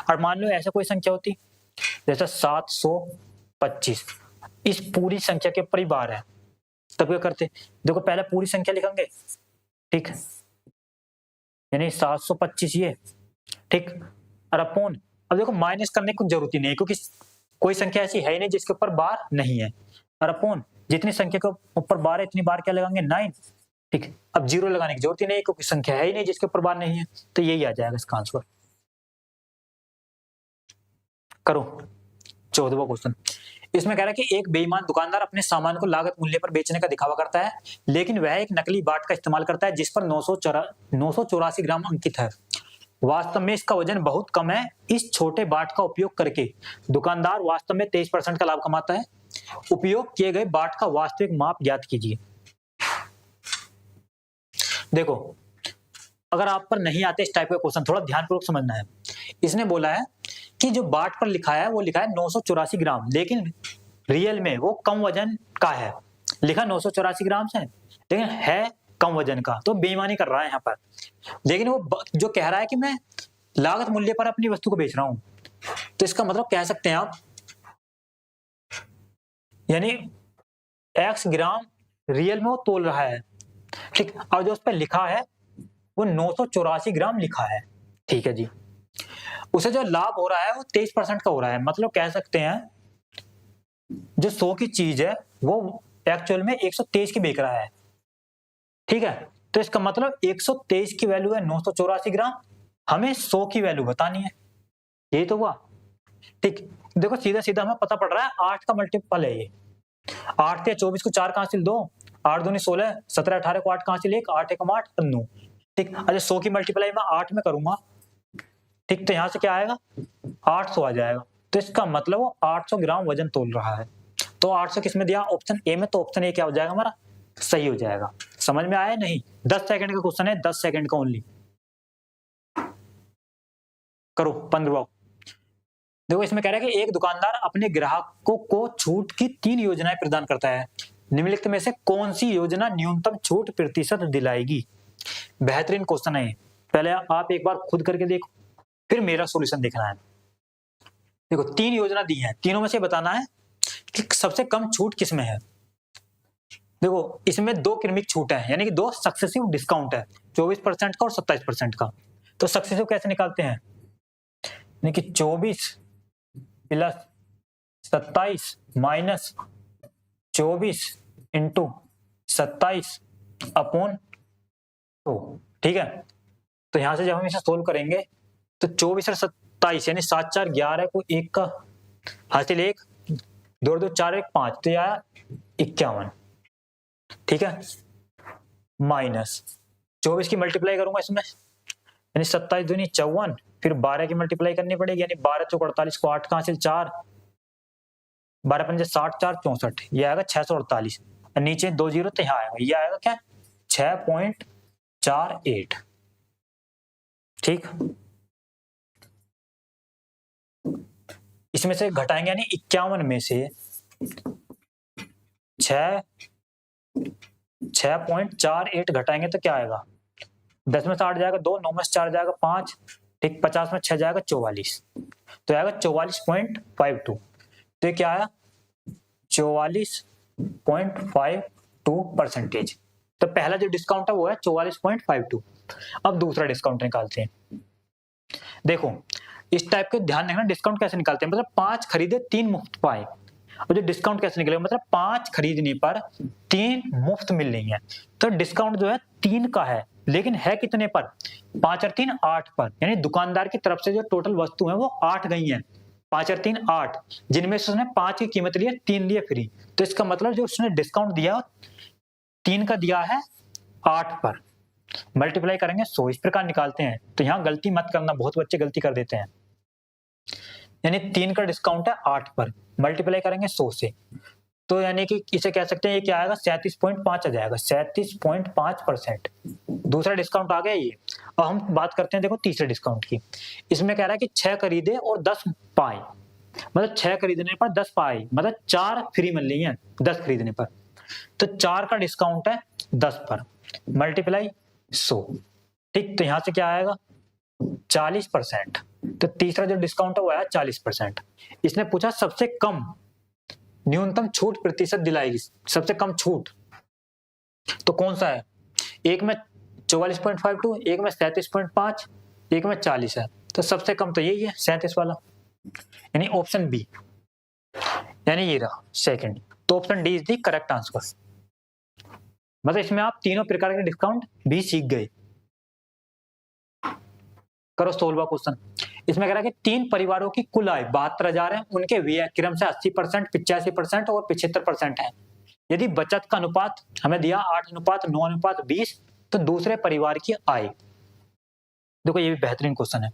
और मान लो ऐसा कोई संख्या होती जैसे 725, इस पूरी संख्या के ऊपर ही बार है, तब क्या करते, देखो पहले पूरी संख्या लिखेंगे, ठीक, यानी 725 ये, ठीक, और अपॉन, अब देखो माइनस करने की कुछ जरूरत ही नहीं है क्योंकि कोई संख्या ऐसी है ही नहीं जिसके ऊपर बार नहीं है, और अपॉन जितनी संख्या के ऊपर बार है इतनी बार क्या लगाएंगे 9, ठीक, अब 0 लगाने की जरूरत ही नहीं क्योंकि संख्या है ही नहीं जिसके ऊपर बार नहीं है, तो यही आ जाएगा इसका आंसर। करो 14वां क्वेश्चन। इसमें कह रहा है कि एक बेईमान दुकानदार अपने सामान को लागत मूल्य पर बेचने का दिखावा करता है, लेकिन वह एक नकली बाट का इस्तेमाल करता है जिस पर 984 ग्राम अंकित है। वास्तव में इसका वजन बहुत कम है। इस छोटे बाट का उपयोग करके दुकानदार वास्तव में 23% का लाभ कमाता है। उपयोग किए गए बाट का वास्तविक माप ज्ञात कीजिए। देखो अगर आप पर नहीं आते इस टाइप का क्वेश्चन, थोड़ा ध्यानपूर्वक समझना है। इसने बोला है कि जो बाट पर लिखा है वो लिखा है 984 ग्राम, लेकिन रियल में वो कम वजन का है। लिखा 984 ग्राम से, लेकिन है कम वजन का, तो बेईमानी कर रहा है यहाँ पर। लेकिन वो जो कह रहा है कि मैं लागत मूल्य पर अपनी वस्तु को बेच रहा हूं, तो इसका मतलब कह सकते हैं आप, यानी x ग्राम रियल में वो तोल रहा है, ठीक, और जो उस पर लिखा है वो 984 ग्राम लिखा है, ठीक है जी। उसे जो लाभ हो रहा है वो 23% का हो रहा है, मतलब कह सकते हैं जो 100 की चीज है वो एक्चुअल में 123 की बिक रहा है, ठीक है। तो इसका मतलब 123 की वैल्यू है 984 ग्राम, हमें 100 की वैल्यू बतानी है, यही तो हुआ, ठीक। देखो सीधा सीधा हमें पता पड़ रहा है 8 का मल्टीपल है ये, 8 या 24 को 4 कहां से 2, 8 दूनी 16, 17 18 को 8 कहां से 1, 8 एकम 8 और 9, ठीक। अच्छा 100 की मल्टीप्लाई मैं 8 में करूंगा, ठीक, तो यहां से क्या आएगा 800 आ जाएगा। तो इसका मतलब वो 800 ग्राम वजन तोल रहा है। तो 800 किस में दिया, ऑप्शन ए में, तो ऑप्शन ए क्या हो जाएगा हमारा, सही हो जाएगा। समझ में आया नहीं? 10 सेकंड का क्वेश्चन है, 10 सेकंड का ओनली। करो 15वां। देखो इसमें कह रहा है कि एक दुकानदार अपने ग्राहकों को छूट की 3 योजनाएं प्रदान करता है। निम्नलिखित में से कौन सी योजना न्यूनतम छूट प्रतिशत दिलाएगी? बेहतरीन क्वेश्चन है। पहले आप एक बार खुद करके देखो, फिर मेरा सॉल्यूशन देखना है। देखो 3 योजना दी है, तीनों में से बताना है कि सबसे कम छूट किसमें है। देखो इसमें दो क्रमिक छूट है, यानी कि दो सक्सेसिव डिस्काउंट है, 24% का और 27% का। तो सक्सेसिव कैसे निकालते हैं, यानी कि 24 प्लस 27 माइनस 24 इंटू 27 अपॉन 2, ठीक है। तो यहां से जब हम इसे सोल्व करेंगे तो 24 और 27 यानी 7 4 11 को एक का हासिल 1, 2 2 4 1 5, तो यह आया 51, ठीक है। माइनस 24 की मल्टीप्लाई करूंगा इसमें, यानी 27 दूनी 54, फिर 12 की मल्टीप्लाई करनी पड़ेगी, यानी 12 चौक 48 को 8 का हासिल 4, 12 पंजे 60 4 64, ये आएगा 648। नीचे 2 जीरो तो यहाँ आएगा, ये आएगा क्या 6.48, ठीक। इसमें से घटाएंगे, यानी 51 में से 6.48 घटाएंगे तो क्या आएगा, 10 में से 8 जाएगा 2, 9 में से 4 जाएगा 5, ठीक, 50 में 6 जाएगा 44, तो आएगा 44.52। तो ये क्या आया 44.52%। तो पहला जो डिस्काउंट है वो है 44.52। अब दूसरा डिस्काउंट निकालते हैं। देखो इस टाइप के ध्यान रखना, डिस्काउंट कैसे निकालते हैं, मतलब 5 खरीदे 3 मुफ्त पाए। और जो डिस्काउंट कैसे निकलेगा, मतलब 5 खरीदने पर 3 मुफ्त मिल रही है। तो डिस्काउंट जो है 3 का है, लेकिन है कितने पर, 5 और 3 8 पर, यानी दुकानदार की तरफ से जो टोटल वस्तु है वो 8 गई है, 5 और 3 8, जिनमें से उसने 5 की कीमत ली है, 3 लिए फ्री। तो इसका मतलब जो उसने डिस्काउंट दिया 3 का दिया है 8 पर, मल्टीप्लाई करेंगे 100, इस प्रकार निकालते हैं। तो यहाँ गलती मत करना, बहुत बच्चे गलती कर देते हैं। यानी 3 का डिस्काउंट है 8 पर, मल्टीप्लाई करेंगे 100 से, तो यानी कि इसे कह सकते हैं ये क्या आएगा 37.5 आ जाएगा, 37.5%। दूसरा डिस्काउंट आ गया ये। अब हम बात करते हैं देखो तीसरे डिस्काउंट की। इसमें कह रहा है कि 6 खरीदे और 10 पाए, मतलब 6 खरीदने पर 10 पाए, मतलब 4 फ्री मिल रही है 10 खरीदने पर। तो 4 का डिस्काउंट है 10 पर, मल्टीप्लाई 100, ठीक। तो यहां से क्या आएगा 40%। तो तीसरा जो डिस्काउंट है वो आया 40%। इसने पूछा सबसे कम न्यूनतम छूट प्रतिशत दिलाएगी, सबसे कम छूट तो कौन सा है, एक में 44.52, एक में 37.5, एक में 40 है। तो सबसे कम तो यही है 37 वाला, यानी ऑप्शन बी, यानी ये रहा सेकंड। तो option D is the correct answer. मतलब इसमें आप तीनों प्रकार के डिस्काउंट भी सीख गए। करो सोल्व क्वेश्चन। इसमें कह रहा है कि 3 परिवारों की कुल आय 72,000 है, उनके व्यय क्रम से 80%, 85% और 75% है। यदि बचत का अनुपात हमें दिया 8:9:20, तो दूसरे परिवार की आय। देखो ये भी बेहतरीन क्वेश्चन है।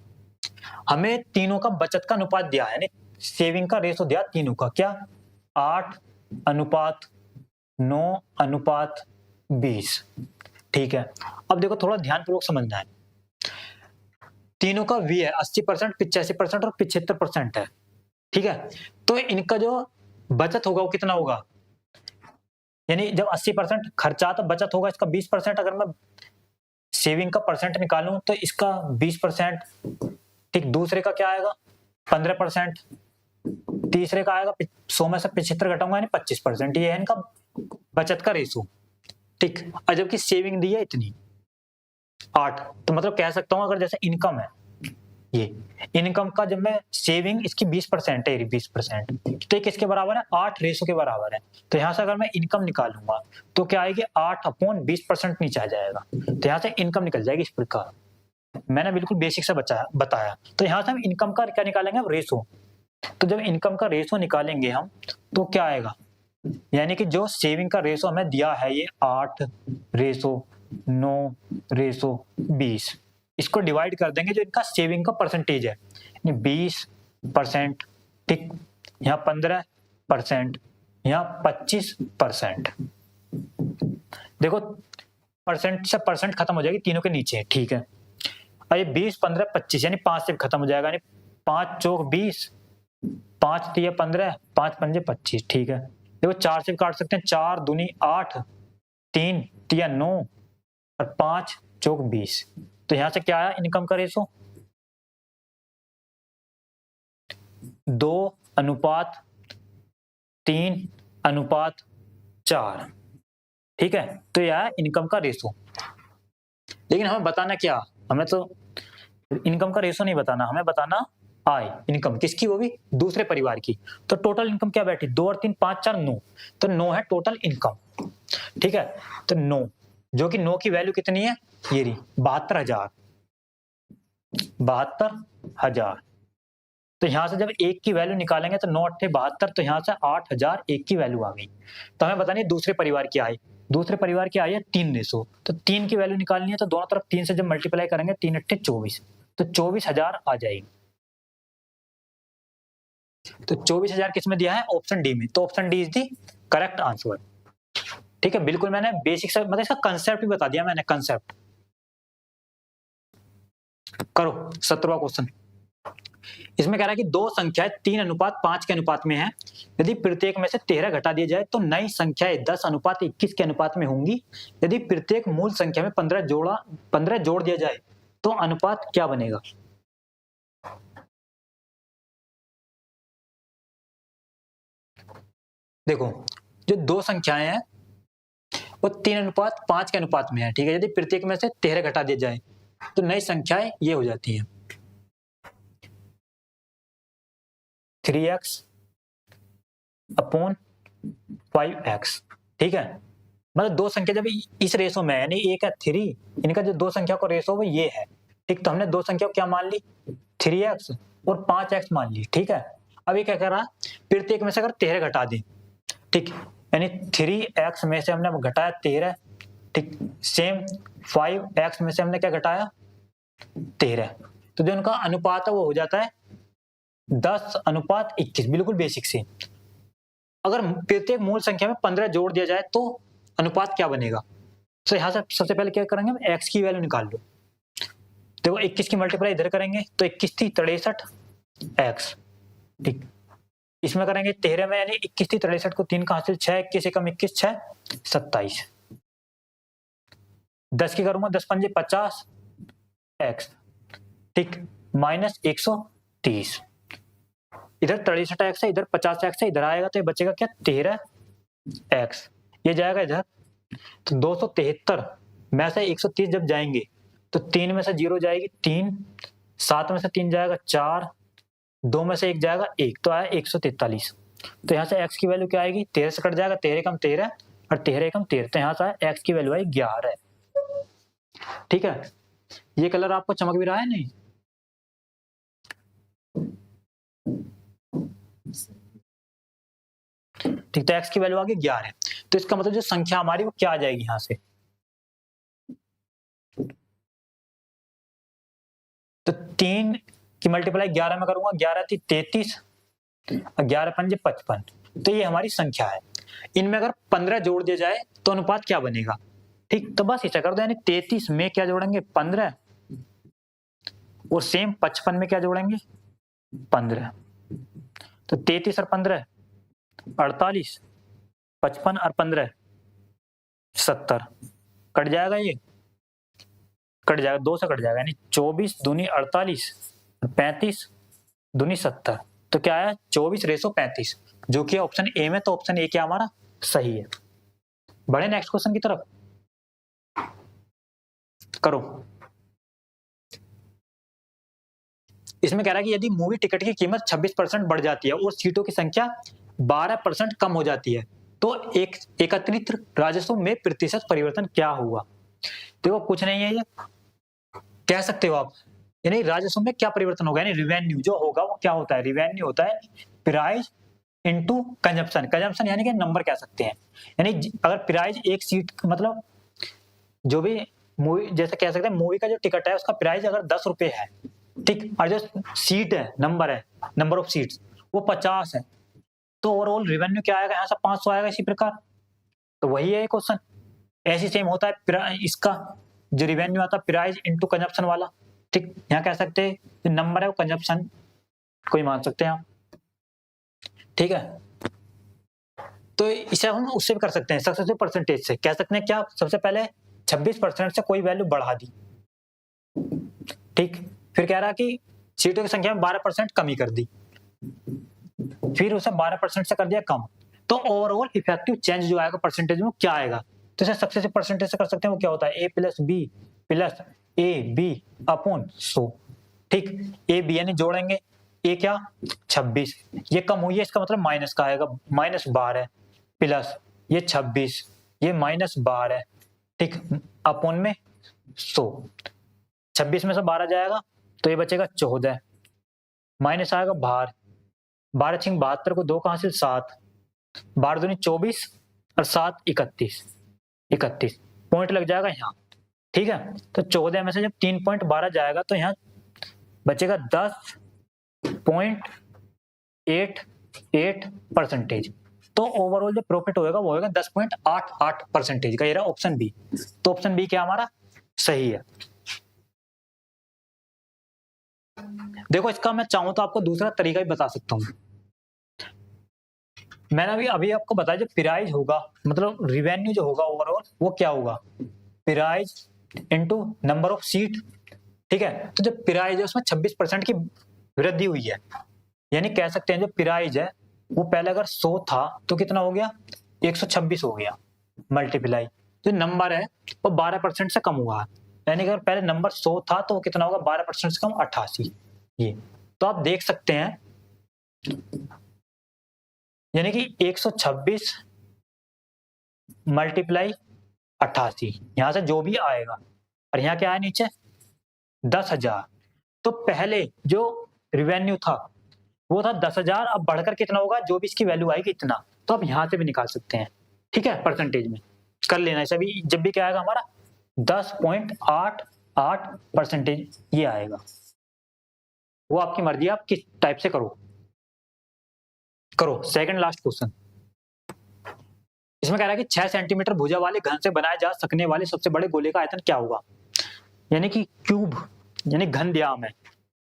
हमें तीनों का बचत का अनुपात दिया है, यानी सेविंग का रेशो दिया तीनों का, क्या 8:9:20, ठीक है। अब देखो थोड़ा ध्यानपूर्वक समझना है, तीनों का वी है 80%, 85% और 75% है, ठीक है। तो इनका जो बचत होगा वो कितना होगा, यानी जब 80% खर्चा तो बचत होगा इसका 20%। अगर मैं सेविंग का परसेंट निकालूं तो इसका 20%, ठीक। दूसरे का क्या आएगा 15%, तीसरे का आएगा 100 में से 75 घटाऊंगा यानी 25%। ये है इनका बचत का रेशो, ठीक। और जबकि सेविंग दी है इतनी 8, तो मतलब कह सकता हूं अगर जैसे इनकम है, ये इनकम का जब मैं सेविंग इसकी 20% है, 20%, तो ये किसके बराबर है 8 रेशो के बराबर है। तो यहां से अगर मैं इनकम निकालूंगा तो क्या आएगी 8/20% नीचे आ जाएगा, तो यहां से इनकम निकल जाएगी इस प्रकार। मैंने बिल्कुल बेसिक से बताया। तो यहां से हम इनकम का क्या निकालेंगे रेशो। तो जब इनकम का रेशो निकालेंगे हम तो क्या आएगा, यानी कि जो सेविंग का रेशो हमें दिया है ये 8:9:20, इसको डिवाइड कर देंगे जो इनका सेविंग का परसेंटेज है, 20%, ठीक, यहाँ 15%, यहाँ 25%। देखो परसेंट से परसेंट खत्म हो जाएगी तीनों के नीचे, ठीक है। और ये 20, 15, 25 यानी 5 से खत्म हो जाएगा, यानी 5 चौक 20, 5 तिया 15, 5 पंजे 25, ठीक है। देखो 4 से काट सकते हैं, 4 दूनी 8, 3 तिया 9 और 5 चौक 20। तो यहां से क्या आया इनकम का रेशो 2:3:4। ठीक है, तो यह है इनकम का रेशो। लेकिन हमें बताना क्या, हमें तो इनकम का रेशो नहीं बताना, हमें बताना आय इनकम किसकी, वो भी दूसरे परिवार की। तो टोटल इनकम क्या बैठी, 2 और 3 5 4 9, तो 9 है टोटल इनकम। ठीक है, तो 9, जो कि 9 की वैल्यू कितनी है, ये रही 72,000। 72,000। तो यहां से जब 1 की वैल्यू निकालेंगे तो 9 8 72, तो यहां से 8,000 1 की वैल्यू आ गई। तो हमें बतानी है दूसरे परिवार की आय। दूसरे परिवार की आय है 3 रेशो, तो 3 की वैल्यू निकालनी है, तो दोनों तरफ 3 से जब मल्टीप्लाई करेंगे 3 8 24, तो 24,000 आ जाएगी। तो 24,000 किस में दिया है, ऑप्शन डी में, तो option D is the correct answer. ठीक है, बिल्कुल मैंने बेसिक से मतलब इसका कंसेप्ट भी बता दिया मैंने, कंसेप्ट। करो 17वां क्वेश्चन। इसमें कह रहा है कि दो संख्याएं 3:5 के अनुपात में है, यदि प्रत्येक में से 13 घटा दिया जाए तो नई संख्याएं 10:21 के अनुपात में होंगी। यदि प्रत्येक मूल संख्या में 15 जोड़ दिया जाए तो अनुपात क्या बनेगा। देखो, जो दो संख्याएं हैं वो 3:5 के अनुपात में है, ठीक है। यदि प्रत्येक में से 13 घटा दिया जाए तो नई संख्याएं ये हो जाती हैं 3x अपॉन 5x। ठीक है, मतलब दो संख्या जब इस रेशो में है, यानी एक है 3, इनका जो दो संख्या का रेशो वो ये है। ठीक, तो हमने दो संख्या को क्या मान ली, 3x और 5x मान ली। ठीक है, अब ये क्या कर रहा है, प्रत्येक में से अगर 13 घटा दें, ठीक, यानी 3x में से हमने घटाया 13, ठीक, सेम 5x में से हमने क्या घटाया 13, तो जो उनका अनुपात है वो हो जाता है 10:21, बिल्कुल बेसिक से। अगर प्रत्येक मूल संख्या में 15 जोड़ दिया जाए तो अनुपात क्या बनेगा। तो यहां से सबसे पहले क्या करेंगे, हम x की वैल्यू निकाल लो। देखो 21 की मल्टीप्लाई इधर करेंगे तो 21 थी 63x, ठीक, इसमें करेंगे 13 में, यानी 21 थी 63 को 3 का हासिल 6, 21 एकम 21, 6 27, 10 की करूंगा 10 पंजे 50x, ठीक, माइनस 130, इधर 63x है, इधर 50x है, इधर आएगा तो ये बचेगा क्या 13x, ये जाएगा इधर, तो 273 में से 130 जब जाएंगे तो 3 में से 0 जाएगी 3, 7 में से 3 जाएगा 4, 2 में से 1 जाएगा 1, तो आया 143। तो यहाँ से x की वैल्यू क्या आएगी, 13 से कट जाएगा, 13 एकम 13 और 13 एकम 13, तो यहाँ से आया x की वैल्यू आई 11। ठीक है, ये कलर आपको चमक भी रहा है नहीं। ठीक, तो x की वैल्यू आ गई 11, तो इसका मतलब जो संख्या हमारी वो क्या आ जाएगी यहां से, तो 3 की मल्टीप्लाई 11 में करूंगा, 11 थी 33 और 11 पंजे 55, तो ये हमारी संख्या है। इनमें अगर 15 जोड़ दिया जाए तो अनुपात क्या बनेगा। ठीक, तो बस ऐसा कर दो, यानी 33 में क्या जोड़ेंगे 15 और सेम 55 में क्या जोड़ेंगे 15, तो 33 और 15 48, 55 और 15 70, कट जाएगा, ये कट जाएगा, 2 से कट जाएगा, यानी 24 दूनी 48 और 35 दूनी 70, तो क्या आया 24:35, जो कि ऑप्शन ए में, तो ऑप्शन ए क्या हमारा सही है। बढ़े नेक्स्ट क्वेश्चन की तरफ, करो। इसमें कह रहा है कि यदि मूवी टिकट की कीमत 26% बढ़ जाती है और सीटों की संख्या 12% कम हो जाती है तो एक एकत्रित राजस्व में प्रतिशत परिवर्तन क्या हुआ। देखो कुछ नहीं है, ये कह सकते हो आप, यानी राजस्व में क्या परिवर्तन होगा, यानी रिवेन्यू जो होगा वो क्या होता है, रिवेन्यू होता है प्राइस इनटू कंजप्शन। कंजप्शन यानी कि नंबर कह सकते हैं, यानी अगर प्राइस एक सीट मतलब जो भी मूवी, जैसे कह सकते हैं मूवी का जो टिकट है उसका प्राइस अगर 10 रुपए है, ठीक, और जो सीट है, नंबर है, नंबर ऑफ सीट्स वो 50 है, तो ओवरऑल रिवेन्यू क्या आएगा, यहाँ से 500 आएगा। इसी प्रकार तो वही है क्वेश्चन, ऐसी सेम होता है इसका जो रिवेन्यू आता है प्राइस इनटू कंजप्शन वाला। ठीक, यहाँ कह सकते हैं जो नंबर है वो कंजप्शन को ही मान सकते हैं आप। ठीक है, तो इसे हम उससे भी कर सकते हैं, सक्सेसिव परसेंटेज से कह सकते हैं क्या, सबसे पहले 26% से कोई वैल्यू बढ़ा दी, ठीक, फिर कह रहा कि सीटों की संख्या में 12% कमी कर दी, फिर उसे 12% से कर दिया कम, तो ओवरऑल इफेक्टिव चेंज जो आएगा परसेंटेज में क्या आएगा, तो इसे सक्सेसिव परसेंटेज से कर सकते हैं। वो क्या होता है, a plus B plus A B upon 100। ठीक, ए बी यानी जोड़ेंगे, ए क्या 26, ये कम हुई है इसका मतलब माइनस का आएगा, -12 प्लस ये 26, ये -12, ठीक, अपॉन में 100। 26 में से 12 जाएगा तो ये बचेगा 14, माइनस आएगा बाहर, 12 छिंग 72 को 2 कहां से 7, 12 दूनी 24 और 7 31 पॉइंट लग जाएगा यहाँ। ठीक है, तो 14 में से जब 3.12 जाएगा तो यहाँ बचेगा 10.88%। तो ओवरऑल जो प्रॉफिट होएगा वो होएगा 10.88% का। ये रहा ऑप्शन बी। तो ऑप्शन बी क्या हमारा सही है। देखो इसका मैं चाहूं तो आपको दूसरा तरीका भी बता सकता हूं। मैंने अभी आपको बताया जो प्राइस होगा मतलब रिवेन्यू जो होगा ओवरऑल वो क्या होगा, price into number of seat. ठीक है, तो जो प्राइस है उसमें 26% की वृद्धि हुई है, यानी कह सकते हैं जो प्राइस है वो पहले अगर 100 था तो कितना हो गया 126 हो गया, मल्टीप्लाई जो नंबर है वो 12% से कम हुआ है, यानी अगर पहले नंबर 100 था तो वो कितना होगा 12% से कम 88। ये तो आप देख सकते हैं यानी कि 126 मल्टीप्लाई 88, यहां से जो भी आएगा, और यहाँ क्या है नीचे 10,000। तो पहले जो रिवेन्यू था वो था 10,000, अब बढ़कर कितना होगा जो भी इसकी वैल्यू आएगी इतना। तो आप यहां से भी निकाल सकते हैं। ठीक है, परसेंटेज में कर लेना है सभी, जब भी क्या आएगा हमारा 10.88% ये आएगा। वो आपकी मर्जी, आप किस टाइप से करो। Second last question. इसमें कह रहा है कि 6 सेंटीमीटर भुजा वाले घन से बनाए जा सकने वाले सबसे बड़े गोले का आयतन क्या होगा, यानी कि क्यूब यानी घन व्याम है,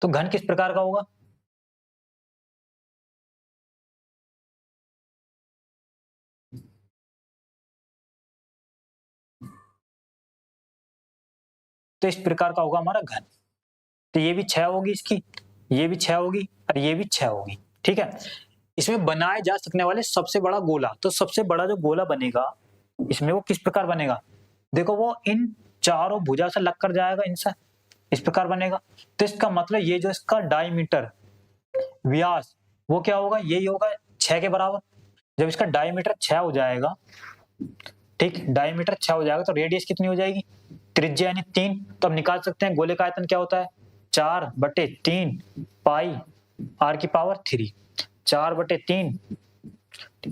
तो घन किस प्रकार का होगा। तो इस प्रकार का होगा हमारा घन। तो ये भी 6 होगी इसकी, ये भी 6 होगी और ये भी 6 होगी। ठीक है, इसमें बनाए जा सकने वाले सबसे बड़ा गोला, तो सबसे बड़ा जो गोला बनेगा इसमें वो किस प्रकार बनेगा, देखो वो इन चारों भुजा से लग कर जाएगा, इनसे इस प्रकार बनेगा। तो इसका मतलब ये जो इसका डायमीटर व्यास वो क्या होगा, यही होगा 6 के बराबर। जब इसका डायमीटर 6 हो जाएगा, ठीक, डायमीटर 6 हो जाएगा तो रेडियस कितनी हो जाएगी, त्रिज्या यानी 3। तो अब निकाल सकते हैं गोले का आयतन क्या होता है 4/3 पाई r की पावर 3, 4/3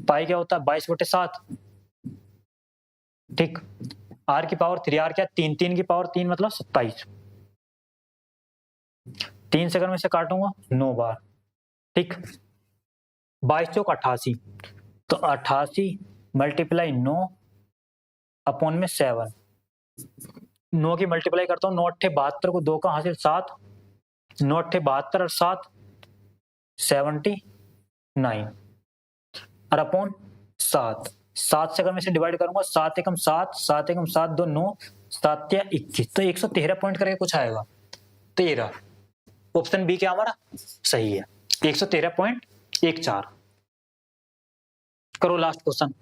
पाई क्या होता है 22/7, ठीक, r की पावर 3, r क्या 3, 3 की पावर 3 मतलब 27, 3 से अगर मैं इसे काटूंगा 9 बार, ठीक, 22 चौक 88, तो 88 मल्टीप्लाई 9 अपॉन में 7, 9 की मल्टीप्लाई करता हूँ, 9 अट्ठे 72 को 2 का हासिल 7, 9 अट्ठे 72 और 7 79 और अपॉन 7, 7 से अगर मैं इसे डिवाइड करूंगा 7 एकम 7, 7 एकम 7 2 9, 7 या 21, तो 113 पॉइंट करके कुछ आएगा। तो ये रहा ऑप्शन बी क्या हमारा सही है, 113.14। करो लास्ट क्वेश्चन,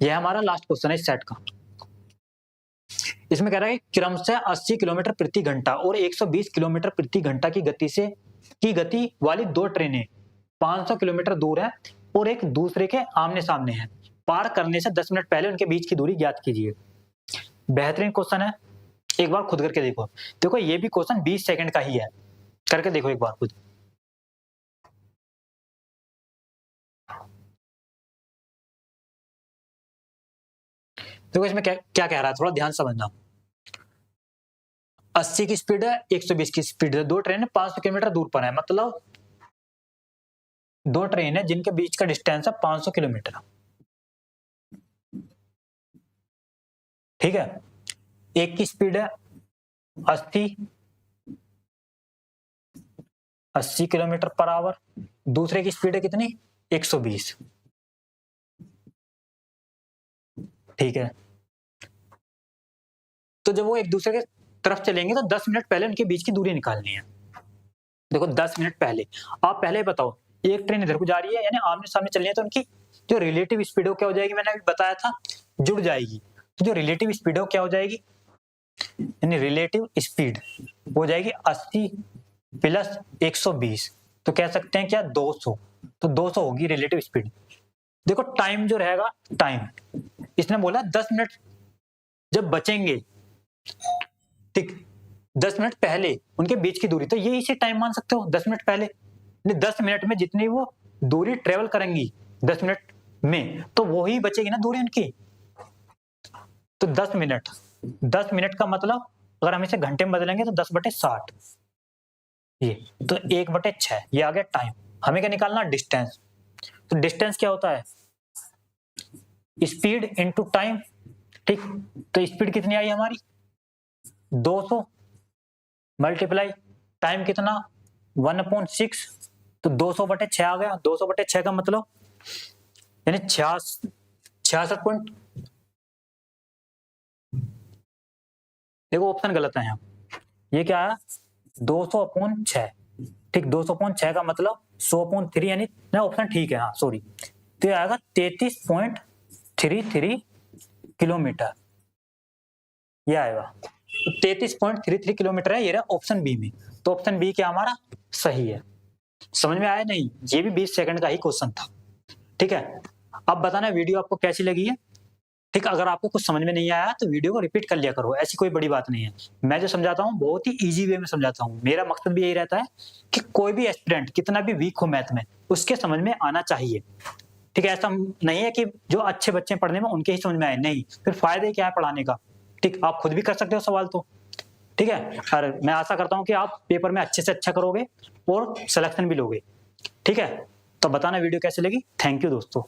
यह हमारा लास्ट क्वेश्चन है इस सेट का। इसमें कह रहा है कि क्रमशः 80 किलोमीटर प्रति घंटा और 120 किलोमीटर प्रति घंटा की गति वाली 2 ट्रेनें 500 किलोमीटर दूर है और एक दूसरे के आमने सामने हैं। पार करने से 10 मिनट पहले उनके बीच की दूरी ज्ञात कीजिए। बेहतरीन क्वेश्चन है, एक बार खुद करके देखो। देखो ये भी क्वेश्चन 20 सेकंड का ही है, करके देखो एक बार खुद। देखो इसमें क्या क्या कह रहा है, थोड़ा ध्यान समझना। 80 की स्पीड है, 120 की स्पीड है, 2 ट्रेन 500 किलोमीटर दूर पर है, मतलब 2 ट्रेन है जिनके बीच का डिस्टेंस है 500 किलोमीटर। ठीक है, एक की स्पीड है 80 किलोमीटर पर आवर, दूसरे की स्पीड है कितनी 120। ठीक है, तो जब वो एक दूसरे के तरफ चलेंगे तो 10 मिनट पहले उनके बीच की दूरी निकालनी है। देखो 10 मिनट पहले, आप पहले बताओ एक ट्रेन इधर को जा रही है यानी आमने सामने चलनी है, तो उनकी जो रिलेटिव स्पीड हो क्या हो जाएगी, मैंने अभी बताया था जुड़ जाएगी। तो जो रिलेटिव स्पीड है वो क्या हो जाएगी, यानी रिलेटिव स्पीड हो जाएगी 80 प्लस 120, तो कह सकते हैं क्या 200, तो 200 होगी रिलेटिव स्पीड। देखो टाइम जो रहेगा, टाइम इसने बोला 10 मिनट जब बचेंगे, ठीक, 10 मिनट पहले उनके बीच की दूरी, तो ये इसे टाइम मान सकते हो 10 मिनट पहले, 10 मिनट में जितनी वो दूरी ट्रेवल करेंगी 10 मिनट में, तो वो ही बचेगी ना दूरी उनकी। तो 10 मिनट का मतलब अगर हम इसे घंटे में बदलेंगे तो 10/60, ये तो 1/6, ये आ गया टाइम। हमें क्या निकालना, डिस्टेंस। तो डिस्टेंस क्या होता है, स्पीड इनटू टाइम, ठीक, तो स्पीड कितनी आई हमारी 200 मल्टीप्लाई टाइम कितना 1/6, तो 200/6 आ गया। 200/6 का मतलब यानी 66 पॉइंट, देखो ऑप्शन गलत है यहाँ, ये क्या है 200/6, ठीक, 200/6 का मतलब 100/3 यानी ना, ऑप्शन ठीक है, हाँ सॉरी, तो ये आएगा 33.33 किलोमीटर, ये आएगा, तो 33.33 किलोमीटर है, ये रहा ऑप्शन बी में। तो ऑप्शन बी क्या हमारा सही है। समझ में आया नहीं, ये भी 20 सेकंड का ही क्वेश्चन था, ठीक है। अब बताना वीडियो आपको कैसी लगी है, ठीक, अगर आपको कुछ समझ में नहीं आया तो वीडियो को रिपीट कर लिया करो, ऐसी कोई बड़ी बात नहीं है। मैं जो समझाता हूँ बहुत ही इजी वे में समझाता हूँ, मेरा मकसद भी यही रहता है कि कोई भी एस्पिरेंट कितना भी वीक हो मैथ में, उसके समझ में आना चाहिए, ठीक है। ऐसा नहीं है कि जो अच्छे बच्चे पढ़ने में उनके ही समझ में आए, नहीं, फिर फायदे क्या है पढ़ाने का, ठीक, आप खुद भी कर सकते हो सवाल तो, ठीक है। और मैं आशा करता हूँ कि आप पेपर में अच्छे से अच्छा करोगे और सिलेक्शन भी लोगे, ठीक है। तो बताना वीडियो कैसे लगी। थैंक यू दोस्तों।